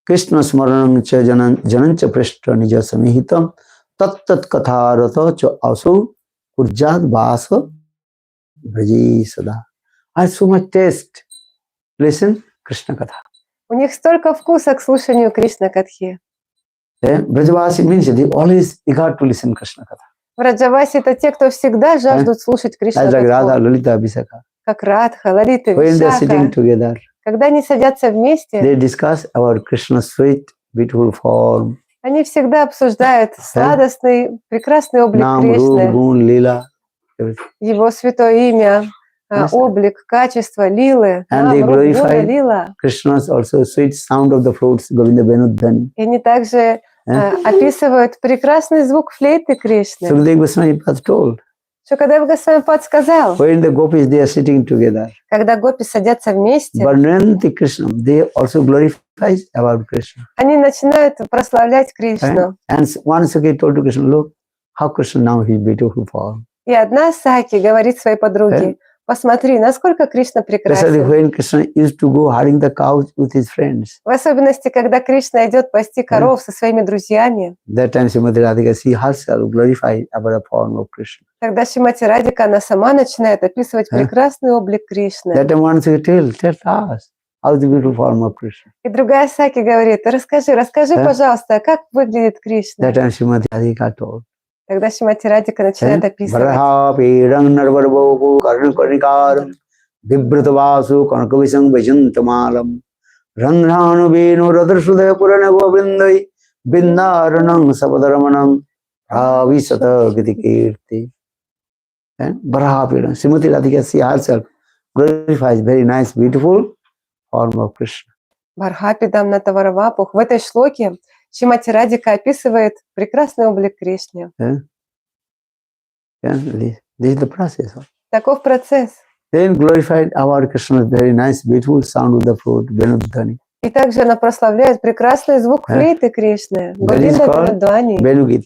[SPEAKER 1] Krishna Smaranam cha janancha prishta nija samihitam tat katharata cha asu urjad vasa braji sada. I have so much taste. Listen, Krishna Katha.
[SPEAKER 2] У них столько вкуса к слушанию Кришна Катхи.
[SPEAKER 1] Vrajavasi means they always eager to listen Krishna Katha.
[SPEAKER 2] Враджаваси — это те, кто всегда жаждут слушать Кришна
[SPEAKER 1] As like Radha,
[SPEAKER 2] Катху.
[SPEAKER 1] Lalita, Abhisaka.
[SPEAKER 2] Как Радха, Лалита,
[SPEAKER 1] When they are sitting
[SPEAKER 2] Вишака.
[SPEAKER 1] together,
[SPEAKER 2] Когда они садятся вместе,
[SPEAKER 1] they discuss about Krishna's sweet, beautiful form,
[SPEAKER 2] они всегда обсуждают сладостный, прекрасный облик
[SPEAKER 1] Nam, Rup,
[SPEAKER 2] Кришны,
[SPEAKER 1] Gun, Lila, everything.
[SPEAKER 2] его святое имя, облик, качество, лилы,
[SPEAKER 1] And
[SPEAKER 2] Нам,
[SPEAKER 1] they
[SPEAKER 2] Руп, Гуна,
[SPEAKER 1] glorify
[SPEAKER 2] Лила.
[SPEAKER 1] Krishna's also sweet sound of the flutes, Govinda Benudhani.
[SPEAKER 2] И они также описывают прекрасный звук флейты Кришны.
[SPEAKER 1] Sukadeva Goswami Pad told,
[SPEAKER 2] Шукадев Госвами подсказал,
[SPEAKER 1] when the gopis they are sitting together,
[SPEAKER 2] когда гопи садятся вместе,
[SPEAKER 1] Varnanti Krishna, they also glorify about Krishna.
[SPEAKER 2] они начинают прославлять Кришну.
[SPEAKER 1] And one Sakhi told to Krishna, look, how Krishna now his beautiful form.
[SPEAKER 2] И одна Саки говорит своей подруге, посмотри, насколько Кришна
[SPEAKER 1] Especially
[SPEAKER 2] прекрасен.
[SPEAKER 1] when Krishna used to go herding the cows with his friends.
[SPEAKER 2] В особенности, когда Кришна идет пасти коров со своими друзьями.
[SPEAKER 1] That time Srimati Radhika, she herself glorified about the form of Krishna.
[SPEAKER 2] Тогда Шримати Радика, она сама начинает описывать прекрасный облик Кришны.
[SPEAKER 1] That time one Sakhi tell us how the beautiful form of Krishna.
[SPEAKER 2] И другая Саки говорит, расскажи, пожалуйста, как выглядит Кришна.
[SPEAKER 1] That time Srimati Radhika told.
[SPEAKER 2] Тогда Шримати Радика начинает описывать.
[SPEAKER 1] Varaha Pedang Narvarbogu Karnakarnikaram Vibratavasu Karnakavisang Vajantamalam Randhanu Venu Radharsudaya Purana Govindai Bindaranang Sabadaramanam Ravisata Gitikirti. Varaha Pedang. Srimati Radhika, she herself glorifies very nice, beautiful form of Krishna.
[SPEAKER 2] Вархапидам на Таваравапух. В этой шлоке Шримати Радика описывает прекрасный облик Кришны.
[SPEAKER 1] This is the process.
[SPEAKER 2] Таков процесс.
[SPEAKER 1] Then glorified our Krishna's very nice, beautiful sound of the flute, Venudhani.
[SPEAKER 2] И также она прославляет прекрасный звук флейты Кришны. Говинда Винудвани.
[SPEAKER 1] Venugit.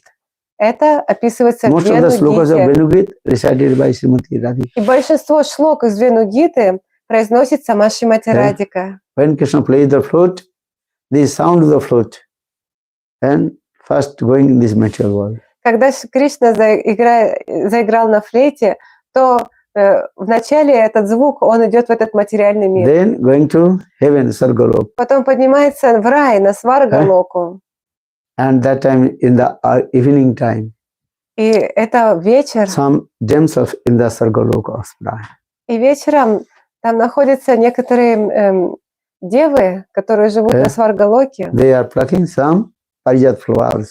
[SPEAKER 2] Это описывается в
[SPEAKER 1] Most of the slokas of
[SPEAKER 2] Венугите.
[SPEAKER 1] Venugit recited by Srimati Radhika.
[SPEAKER 2] И большинство шлок из Венугиты произносит сама Шримати Радика.
[SPEAKER 1] When Krishna plays the flute, the sound of the flute, and first going in this material world.
[SPEAKER 2] Когда Кришна заиграл на флейте, то вначале этот звук, он идет в этот материальный мир.
[SPEAKER 1] Then going to heaven, Sargalok.
[SPEAKER 2] Потом поднимается в рай, на Сваргалоку.
[SPEAKER 1] And that time in the evening time,
[SPEAKER 2] И это вечер.
[SPEAKER 1] some damsels in the Sargalok of Raya.
[SPEAKER 2] И вечером там находятся некоторые девы, которые живут на Сваргалоке.
[SPEAKER 1] They are plucking some parijat flowers.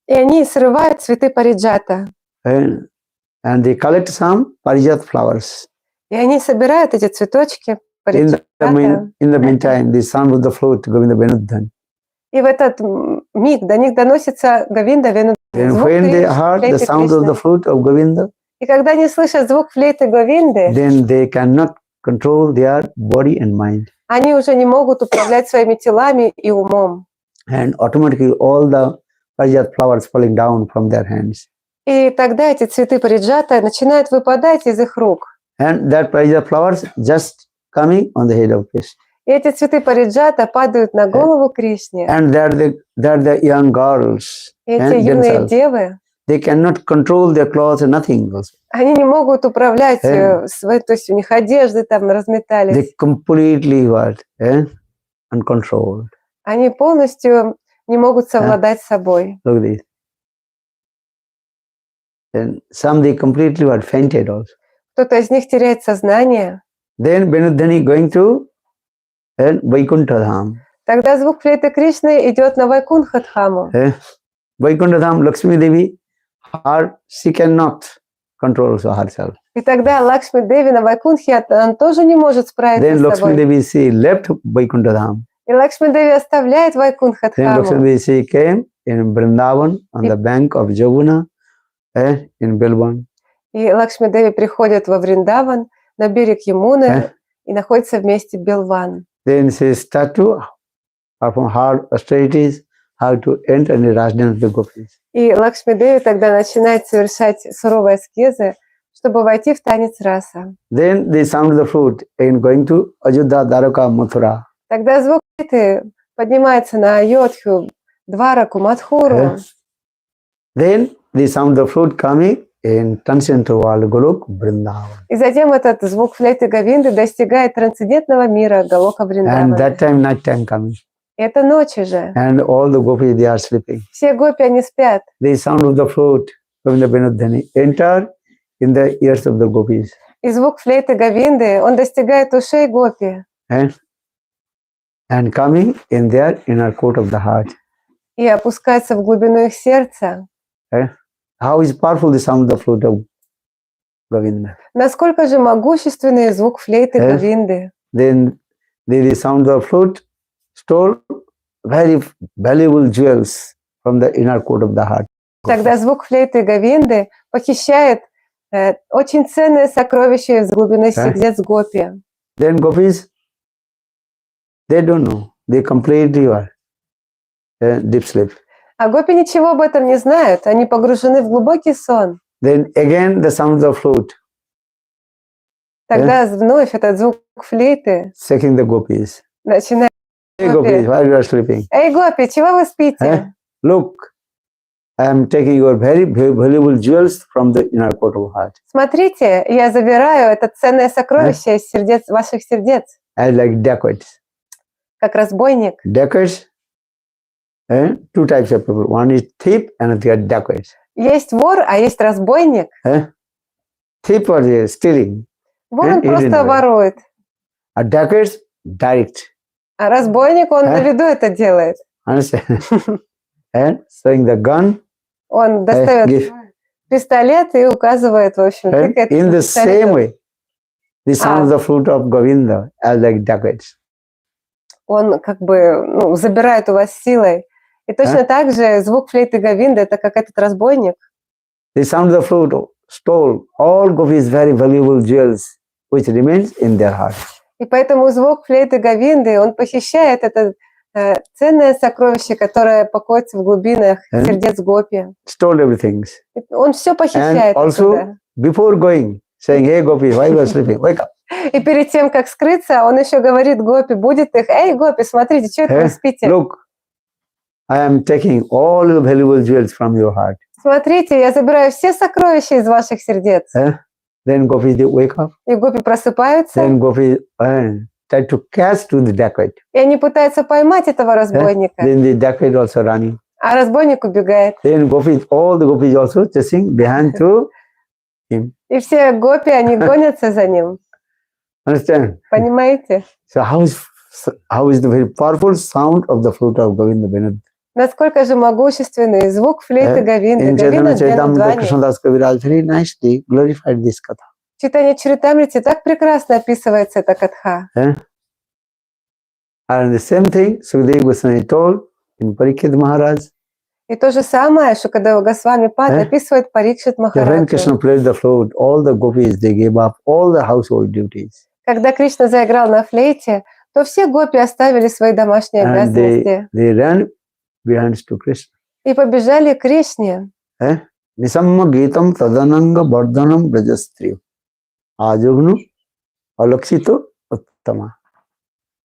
[SPEAKER 2] И они срывают цветы париджата.
[SPEAKER 1] And they collect some parijat flowers.
[SPEAKER 2] И они собирают эти цветочки
[SPEAKER 1] In
[SPEAKER 2] париджата.
[SPEAKER 1] the meantime, the sound of the flute, Govinda Benudhan.
[SPEAKER 2] И в этот миг до них доносится Говинда Венудвани.
[SPEAKER 1] And when they heard the sound of the flute of Govinda,
[SPEAKER 2] И когда они слышат звук флейты Говинды,
[SPEAKER 1] then they cannot control their body and mind.
[SPEAKER 2] они уже не могут управлять своими телами и умом.
[SPEAKER 1] And automatically all the parijat flowers falling down from their hands.
[SPEAKER 2] И тогда эти цветы париджата начинают выпадать из их рук.
[SPEAKER 1] And that parijat flowers just coming on the head of Krishna.
[SPEAKER 2] И эти цветы париджата падают на голову Кришне.
[SPEAKER 1] And they're the young girls.
[SPEAKER 2] И эти юные
[SPEAKER 1] Themselves.
[SPEAKER 2] девы,
[SPEAKER 1] They cannot control their clothes, nothing also.
[SPEAKER 2] они не могут управлять, то есть у них одежды там
[SPEAKER 1] They
[SPEAKER 2] разметались.
[SPEAKER 1] completely what? Uncontrolled.
[SPEAKER 2] Они полностью не могут совладать с собой.
[SPEAKER 1] Look at this. Then some they completely what? Fainted also.
[SPEAKER 2] Кто-то из них теряет сознание.
[SPEAKER 1] Then Benudhani going to Vaikuntha Dham.
[SPEAKER 2] Тогда звук флейты Кришны идет на Вайкунха-дхаму.
[SPEAKER 1] Vaikuntha Dham, Lakshmi Devi, she cannot control herself.
[SPEAKER 2] И тогда Лакшми Деви на Вайкунхе, она тоже не может справиться
[SPEAKER 1] Then
[SPEAKER 2] с
[SPEAKER 1] Lakshmi
[SPEAKER 2] собой.
[SPEAKER 1] Devi, she left Vaikuntha Dham.
[SPEAKER 2] И Лакшми Деви оставляет
[SPEAKER 1] Then Lakshmi
[SPEAKER 2] Вайкунха-дхаму.
[SPEAKER 1] Devi, she came in Vrindavan on the bank of Jamuna in Bilban.
[SPEAKER 2] И Лакшми Деви приходит во Вриндаван, на берег Ямуны, и находится вместе Билван.
[SPEAKER 1] Then she start to perform hard austerities, how to enter in the Rajdhan of the Gopis.
[SPEAKER 2] И Лакшми Деви тогда начинает совершать суровые аскезы, чтобы войти в танец раса.
[SPEAKER 1] Then they sound the flute in going to Ajodhya, Dwaraka, Mathura.
[SPEAKER 2] Тогда звук флейты поднимается на Айодхью, Двараку, Мадхуру.
[SPEAKER 1] Then they sound the flute coming in transcendental world, Golok, Vrindavan.
[SPEAKER 2] И затем этот звук флейты Говинды достигает трансцендентного мира Галока
[SPEAKER 1] And
[SPEAKER 2] Вриндавана.
[SPEAKER 1] that time, night time coming.
[SPEAKER 2] Это ночи же.
[SPEAKER 1] And all the gopis, they are sleeping.
[SPEAKER 2] Все гопи, они спят.
[SPEAKER 1] The sound of the flute from the Benudhani enter in the ears of the gopis.
[SPEAKER 2] И звук флейты Говинды, он достигает ушей гопи.
[SPEAKER 1] And coming in their inner court of the heart.
[SPEAKER 2] И опускается в глубину их сердца.
[SPEAKER 1] How is powerful the sound of the flute of Govinda.
[SPEAKER 2] Насколько же могущественный звук флейты Говинды.
[SPEAKER 1] Then the sound of the flute stole very valuable jewels from the inner court of the heart.
[SPEAKER 2] Тогда звук флейты Говинды похищает очень ценное сокровище из глубины сердец гопи.
[SPEAKER 1] Then gopis, they don't know. They completely are deep sleep.
[SPEAKER 2] А гопи ничего об этом не знают. Они погружены в глубокий сон.
[SPEAKER 1] Then again the sound of flute
[SPEAKER 2] Тогда вновь этот звук флейты
[SPEAKER 1] shaking the gopis.
[SPEAKER 2] начинает.
[SPEAKER 1] Hey gopis, why you are sleeping?
[SPEAKER 2] Эй, гопи, чего вы спите?
[SPEAKER 1] Look, I am taking your very valuable jewels from the inner court of heart.
[SPEAKER 2] Смотрите, я забираю это ценное сокровище из сердец, ваших сердец.
[SPEAKER 1] I like dacoits.
[SPEAKER 2] Как разбойник.
[SPEAKER 1] Dacoits, two types of people. One is thief and the other dacoits.
[SPEAKER 2] Есть вор, а есть разбойник.
[SPEAKER 1] Thief or stealing.
[SPEAKER 2] Вор он просто ворует.
[SPEAKER 1] A dacoits direct.
[SPEAKER 2] А разбойник, он на виду это делает.
[SPEAKER 1] Understand? And showing the gun.
[SPEAKER 2] Он достает пистолет и указывает, в общем, тыкает
[SPEAKER 1] in the same
[SPEAKER 2] пистолетом.
[SPEAKER 1] way, the sound of the flute of Govinda as like dacoits.
[SPEAKER 2] Он как бы забирает у вас силой. И точно так же звук флейты Говинды, это как этот разбойник.
[SPEAKER 1] The sound of the flute stole all gopis' very valuable jewels which remains in their heart.
[SPEAKER 2] И поэтому звук флейты Говинды, он похищает это ценное сокровище, которое покоится в глубинах сердец гопи.
[SPEAKER 1] Stole everything.
[SPEAKER 2] Он все похищает.
[SPEAKER 1] And also, before going, saying, hey gopis, why you are sleeping? Wake up.
[SPEAKER 2] И перед тем, как скрыться, он еще говорит гопи, будет их, эй, гопи, смотрите, что это вы спите?
[SPEAKER 1] Look, I am taking all the valuable jewels from your heart.
[SPEAKER 2] Смотрите, я забираю все сокровища из ваших сердец.
[SPEAKER 1] Then gopis, they wake up.
[SPEAKER 2] И гопи просыпаются.
[SPEAKER 1] Then gopis try to catch to the dacoit.
[SPEAKER 2] И они пытаются поймать этого разбойника.
[SPEAKER 1] Then the dacoit also running.
[SPEAKER 2] А разбойник убегает.
[SPEAKER 1] Then gopis, all the gopis also chasing behind to him.
[SPEAKER 2] И все гопи, они гонятся за ним.
[SPEAKER 1] Understand?
[SPEAKER 2] Понимаете?
[SPEAKER 1] So how is the very powerful sound of the flute of Govinda Benud?
[SPEAKER 2] Насколько же могущественный звук флейты Говинды.
[SPEAKER 1] In Chaitanya Charitamrita, Krishnadas Kaviraj very nicely glorified this katha.
[SPEAKER 2] В Чайтанья Чаритамрите так прекрасно описывается эта катха.
[SPEAKER 1] And the same thing Sukadeva Goswami told in Parikshit Maharaj.
[SPEAKER 2] И то же самое, что когда Госвами Пад описывает Парикшит
[SPEAKER 1] When
[SPEAKER 2] Махараджа.
[SPEAKER 1] Krishna played the flute, all the gopis, they gave up all the household duties.
[SPEAKER 2] Когда Кришна заиграл на флейте, то все гопи оставили свои домашние
[SPEAKER 1] And
[SPEAKER 2] обязанности
[SPEAKER 1] they ran behind to Krishna.
[SPEAKER 2] и побежали к Кришне.
[SPEAKER 1] Nisamma Geetam Tadananga Vardhanam Brajastri. Ajugnu Alakshito Uttama.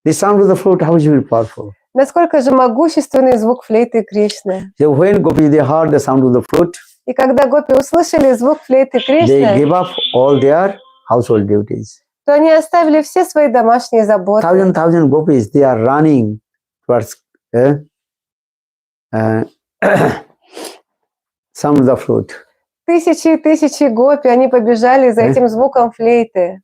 [SPEAKER 1] The sound of the flute, how is it powerful?
[SPEAKER 2] Насколько же могущественный звук флейты Кришны.
[SPEAKER 1] So when gopis they heard the sound of the flute,
[SPEAKER 2] И когда гопи услышали звук флейты
[SPEAKER 1] they
[SPEAKER 2] Кришны,
[SPEAKER 1] gave up all their household duties.
[SPEAKER 2] то они оставили все свои домашние заботы.
[SPEAKER 1] Thousand gopis, they are running towards sound of the flute.
[SPEAKER 2] Тысячи и тысячи гопи, они побежали за этим звуком флейты.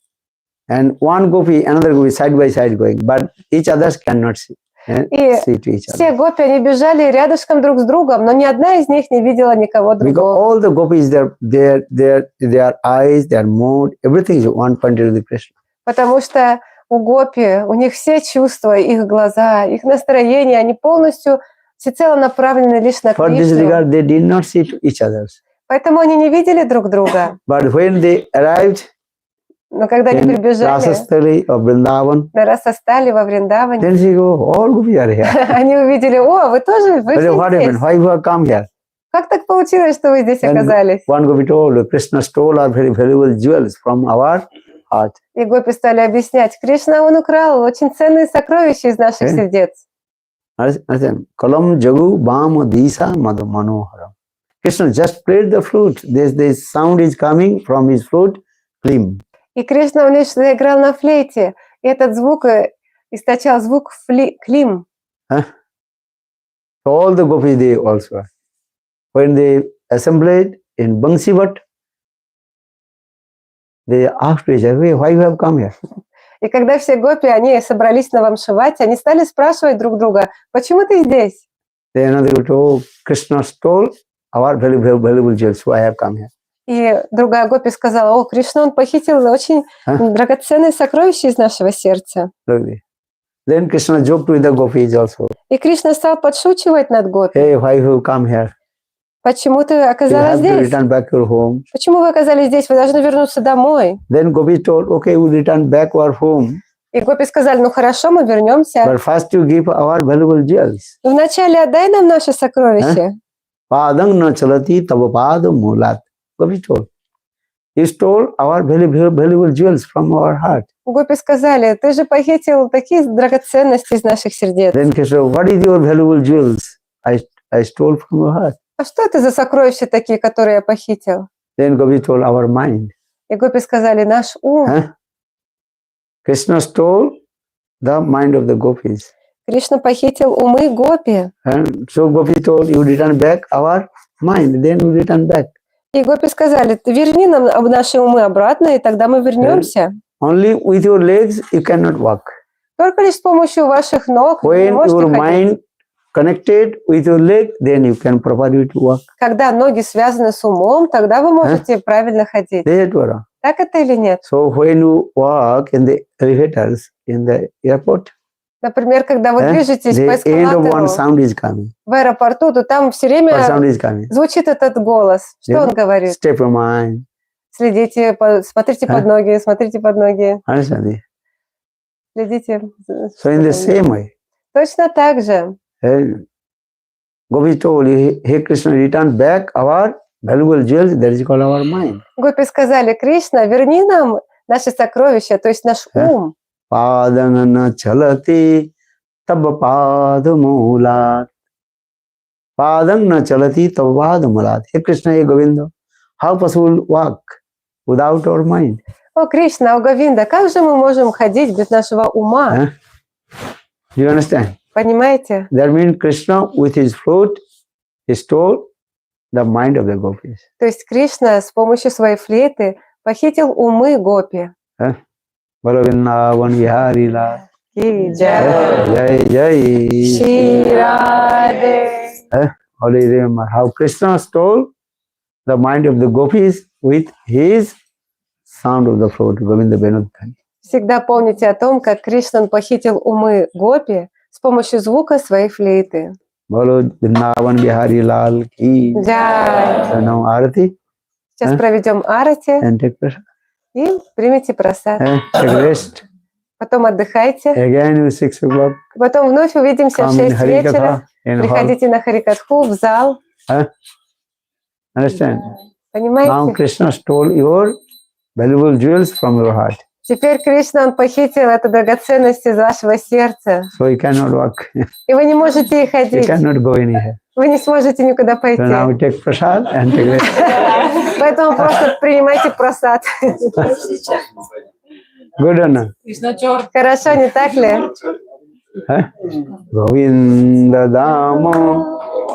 [SPEAKER 1] And one gopi, another gopi, side by side going, but each others cannot see to each
[SPEAKER 2] Все
[SPEAKER 1] other.
[SPEAKER 2] гопи, они бежали рядышком друг с другом, но ни одна из них не видела никого
[SPEAKER 1] Because
[SPEAKER 2] другого.
[SPEAKER 1] all the gopis, their eyes, their mood, everything is one pointed to the Krishna.
[SPEAKER 2] Потому что у гопи, у них все чувства, их глаза, их настроение, они полностью всецело направлены лишь на
[SPEAKER 1] For this
[SPEAKER 2] Кришну.
[SPEAKER 1] regard, they did not see to each other.
[SPEAKER 2] Поэтому они не видели друг друга.
[SPEAKER 1] But when they arrived
[SPEAKER 2] Но когда они
[SPEAKER 1] in
[SPEAKER 2] прибежали
[SPEAKER 1] Rasastali or Vrindavan,
[SPEAKER 2] на Расастали во Вриндаване,
[SPEAKER 1] then she go, all gopis are here.
[SPEAKER 2] они увидели, о, вы тоже, вы
[SPEAKER 1] But
[SPEAKER 2] все
[SPEAKER 1] what
[SPEAKER 2] здесь.
[SPEAKER 1] happened? Why you have come here?
[SPEAKER 2] Как так получилось, что вы здесь
[SPEAKER 1] And
[SPEAKER 2] оказались?
[SPEAKER 1] one gopi told, Krishna stole our very valuable jewels from our heart.
[SPEAKER 2] И гопи стали объяснять, Кришна, он украл очень ценные сокровища из наших сердец.
[SPEAKER 1] Kalam jagu bama disa mad manoharam. Krishna just played the flute. This sound is coming from his flute. Klim.
[SPEAKER 2] И Кришна, он лишь заиграл на флейте. И этот звук источал звук клим.
[SPEAKER 1] So all the gopis, they also, when they assembled in Bangsivat, they asked each other, why you have come here?
[SPEAKER 2] И когда все гопи, они собрались на Вамшивате, они стали спрашивать друг друга, почему ты здесь?
[SPEAKER 1] Then another told, Krishna stole our valuable jewels, so I have come here.
[SPEAKER 2] И другая гопи сказала, о, Кришна, он похитил очень драгоценные сокровища из нашего сердца.
[SPEAKER 1] Then Krishna joked with the gopis also.
[SPEAKER 2] И Кришна стал подшучивать над гопи.
[SPEAKER 1] Hey, why you come here?
[SPEAKER 2] Почему ты
[SPEAKER 1] You
[SPEAKER 2] оказалась
[SPEAKER 1] have to
[SPEAKER 2] здесь?
[SPEAKER 1] return back to your home.
[SPEAKER 2] Почему вы оказались здесь? Вы должны вернуться домой.
[SPEAKER 1] Then gopis told, okay, we return back to our home.
[SPEAKER 2] И гопи сказали, ну хорошо, мы вернемся.
[SPEAKER 1] But first you give our valuable jewels.
[SPEAKER 2] Но вначале отдай нам наши сокровища.
[SPEAKER 1] Padang na chalati tava pada mulat. Gopi told. He stole our valuable jewels from our heart.
[SPEAKER 2] Гопи сказали, ты же похитил такие драгоценности из наших сердец.
[SPEAKER 1] Then Krishna, what is your valuable jewels? I stole from your heart.
[SPEAKER 2] А что это за сокровища такие, которые я похитил?
[SPEAKER 1] Then Gopi told our mind.
[SPEAKER 2] И гопи сказали, наш ум.
[SPEAKER 1] Krishna stole the mind of the gopis.
[SPEAKER 2] Кришна похитил умы гопи.
[SPEAKER 1] And so Gopi told, you return back our mind. Then we return back.
[SPEAKER 2] И гопи сказали, верни нам наши умы обратно, и тогда мы вернемся.
[SPEAKER 1] Only with your legs you cannot walk.
[SPEAKER 2] Только лишь с помощью ваших ног вы не
[SPEAKER 1] When
[SPEAKER 2] можете
[SPEAKER 1] your
[SPEAKER 2] ходить.
[SPEAKER 1] mind connected with your leg, then you can properly walk.
[SPEAKER 2] Когда ноги связаны с умом, тогда вы можете правильно ходить. Так это или нет?
[SPEAKER 1] So when you walk in the elevators in the airport,
[SPEAKER 2] Например, когда вы движетесь по
[SPEAKER 1] the end of one
[SPEAKER 2] эскалатору
[SPEAKER 1] sound is coming.
[SPEAKER 2] в аэропорту, то там все
[SPEAKER 1] What sound
[SPEAKER 2] время
[SPEAKER 1] is coming?
[SPEAKER 2] звучит этот голос. Что он говорит?
[SPEAKER 1] Step your mind.
[SPEAKER 2] Следите, смотрите под ноги, смотрите под ноги.
[SPEAKER 1] Understand?
[SPEAKER 2] Следите.
[SPEAKER 1] So in the same way,
[SPEAKER 2] Точно так же.
[SPEAKER 1] Gopi told, hey Krishna, return back our valuable jewels, that is called our mind.
[SPEAKER 2] Гопи сказали, Кришна, верни нам наши сокровища, то есть наш ум.
[SPEAKER 1] Padana chalati tab padamulat. Padana chalati tab padamulat. Hey Krishna, hey Govinda, how possible walk without our mind?
[SPEAKER 2] О, Кришна, о Говинда, как же мы можем ходить без нашего ума?
[SPEAKER 1] Do you understand?
[SPEAKER 2] Понимаете?
[SPEAKER 1] That means Krishna with his flute, he stole the mind of the gopis.
[SPEAKER 2] То есть Кришна с помощью своей флейты похитил умы гопи.
[SPEAKER 1] Vrindavan Vihari Lal.
[SPEAKER 2] Ки джай.
[SPEAKER 1] Jai Jai.
[SPEAKER 2] Шри Радhe.
[SPEAKER 1] Remember how Krishna stole the mind of the gopis with his sound of the flute, Govinda Benudhani.
[SPEAKER 2] Всегда помните о том, как Кришна похитил умы гопи с помощью звука своей флейты.
[SPEAKER 1] Bolo Vrindavan Vihari Lal ki.
[SPEAKER 2] Jai.
[SPEAKER 1] So now Arati
[SPEAKER 2] Сейчас проведем арати
[SPEAKER 1] and take prasad.
[SPEAKER 2] и примите просад.
[SPEAKER 1] Take rest.
[SPEAKER 2] Потом отдыхайте.
[SPEAKER 1] Again you 6 o'clock.
[SPEAKER 2] Потом вновь увидимся в
[SPEAKER 1] Come in
[SPEAKER 2] 6 вечера.
[SPEAKER 1] Harikatha in hall.
[SPEAKER 2] Приходите на Харикатху в зал.
[SPEAKER 1] Understand? Now
[SPEAKER 2] Понимаете?
[SPEAKER 1] Krishna stole your valuable jewels from your heart.
[SPEAKER 2] Теперь Кришна, он похитил эту драгоценность из вашего сердца.
[SPEAKER 1] So you cannot walk.
[SPEAKER 2] И вы не можете и
[SPEAKER 1] You
[SPEAKER 2] ходить.
[SPEAKER 1] cannot go anywhere.
[SPEAKER 2] Вы не сможете никуда
[SPEAKER 1] So
[SPEAKER 2] пойти.
[SPEAKER 1] now take prasad and take rest.
[SPEAKER 2] Поэтому просто принимайте просад.
[SPEAKER 1] Good or not?
[SPEAKER 2] Хорошо, не так ли?
[SPEAKER 1] Govinda Damo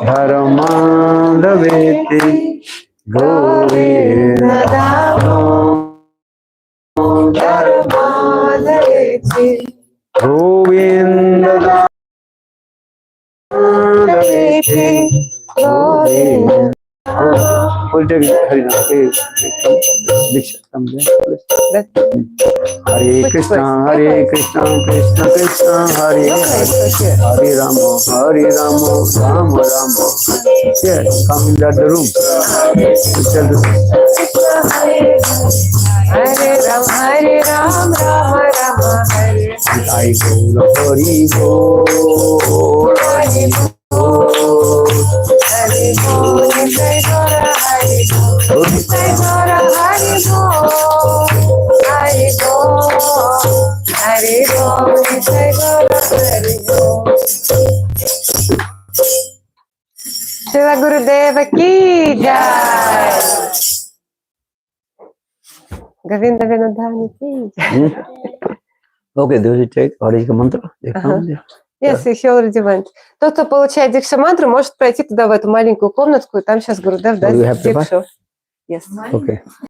[SPEAKER 1] Dharamandaveti Govinda Damo Dharamandaveti Govinda Dharamandaveti Govinda. We'll take Harinam. Diksha, come there, please. Hare Krishna, Krishna Krishna, Hare Hare, Hare Rama, Rama Rama. Here, come in that room. Tell the
[SPEAKER 2] Hare Ram, Rama Rama, Hare.
[SPEAKER 1] I go Hari Bol, Hari Bol, Hari Bol, Jai Gora Hari Bol, Jai Gora Hari Bol, Hari Bol, Hari Bol, Jai Gora Hari Bol. Шрила Гурудева ки джай. Говинда Винодхани ки джай. Okay, do you take Harika mantra? They come there.
[SPEAKER 2] Yes, he already went. Тот, кто получает дикша мантру, может пройти туда, в эту маленькую комнатку, и там сейчас Гурудев даст
[SPEAKER 1] you have to
[SPEAKER 2] дикшу. Yes.
[SPEAKER 1] Okay.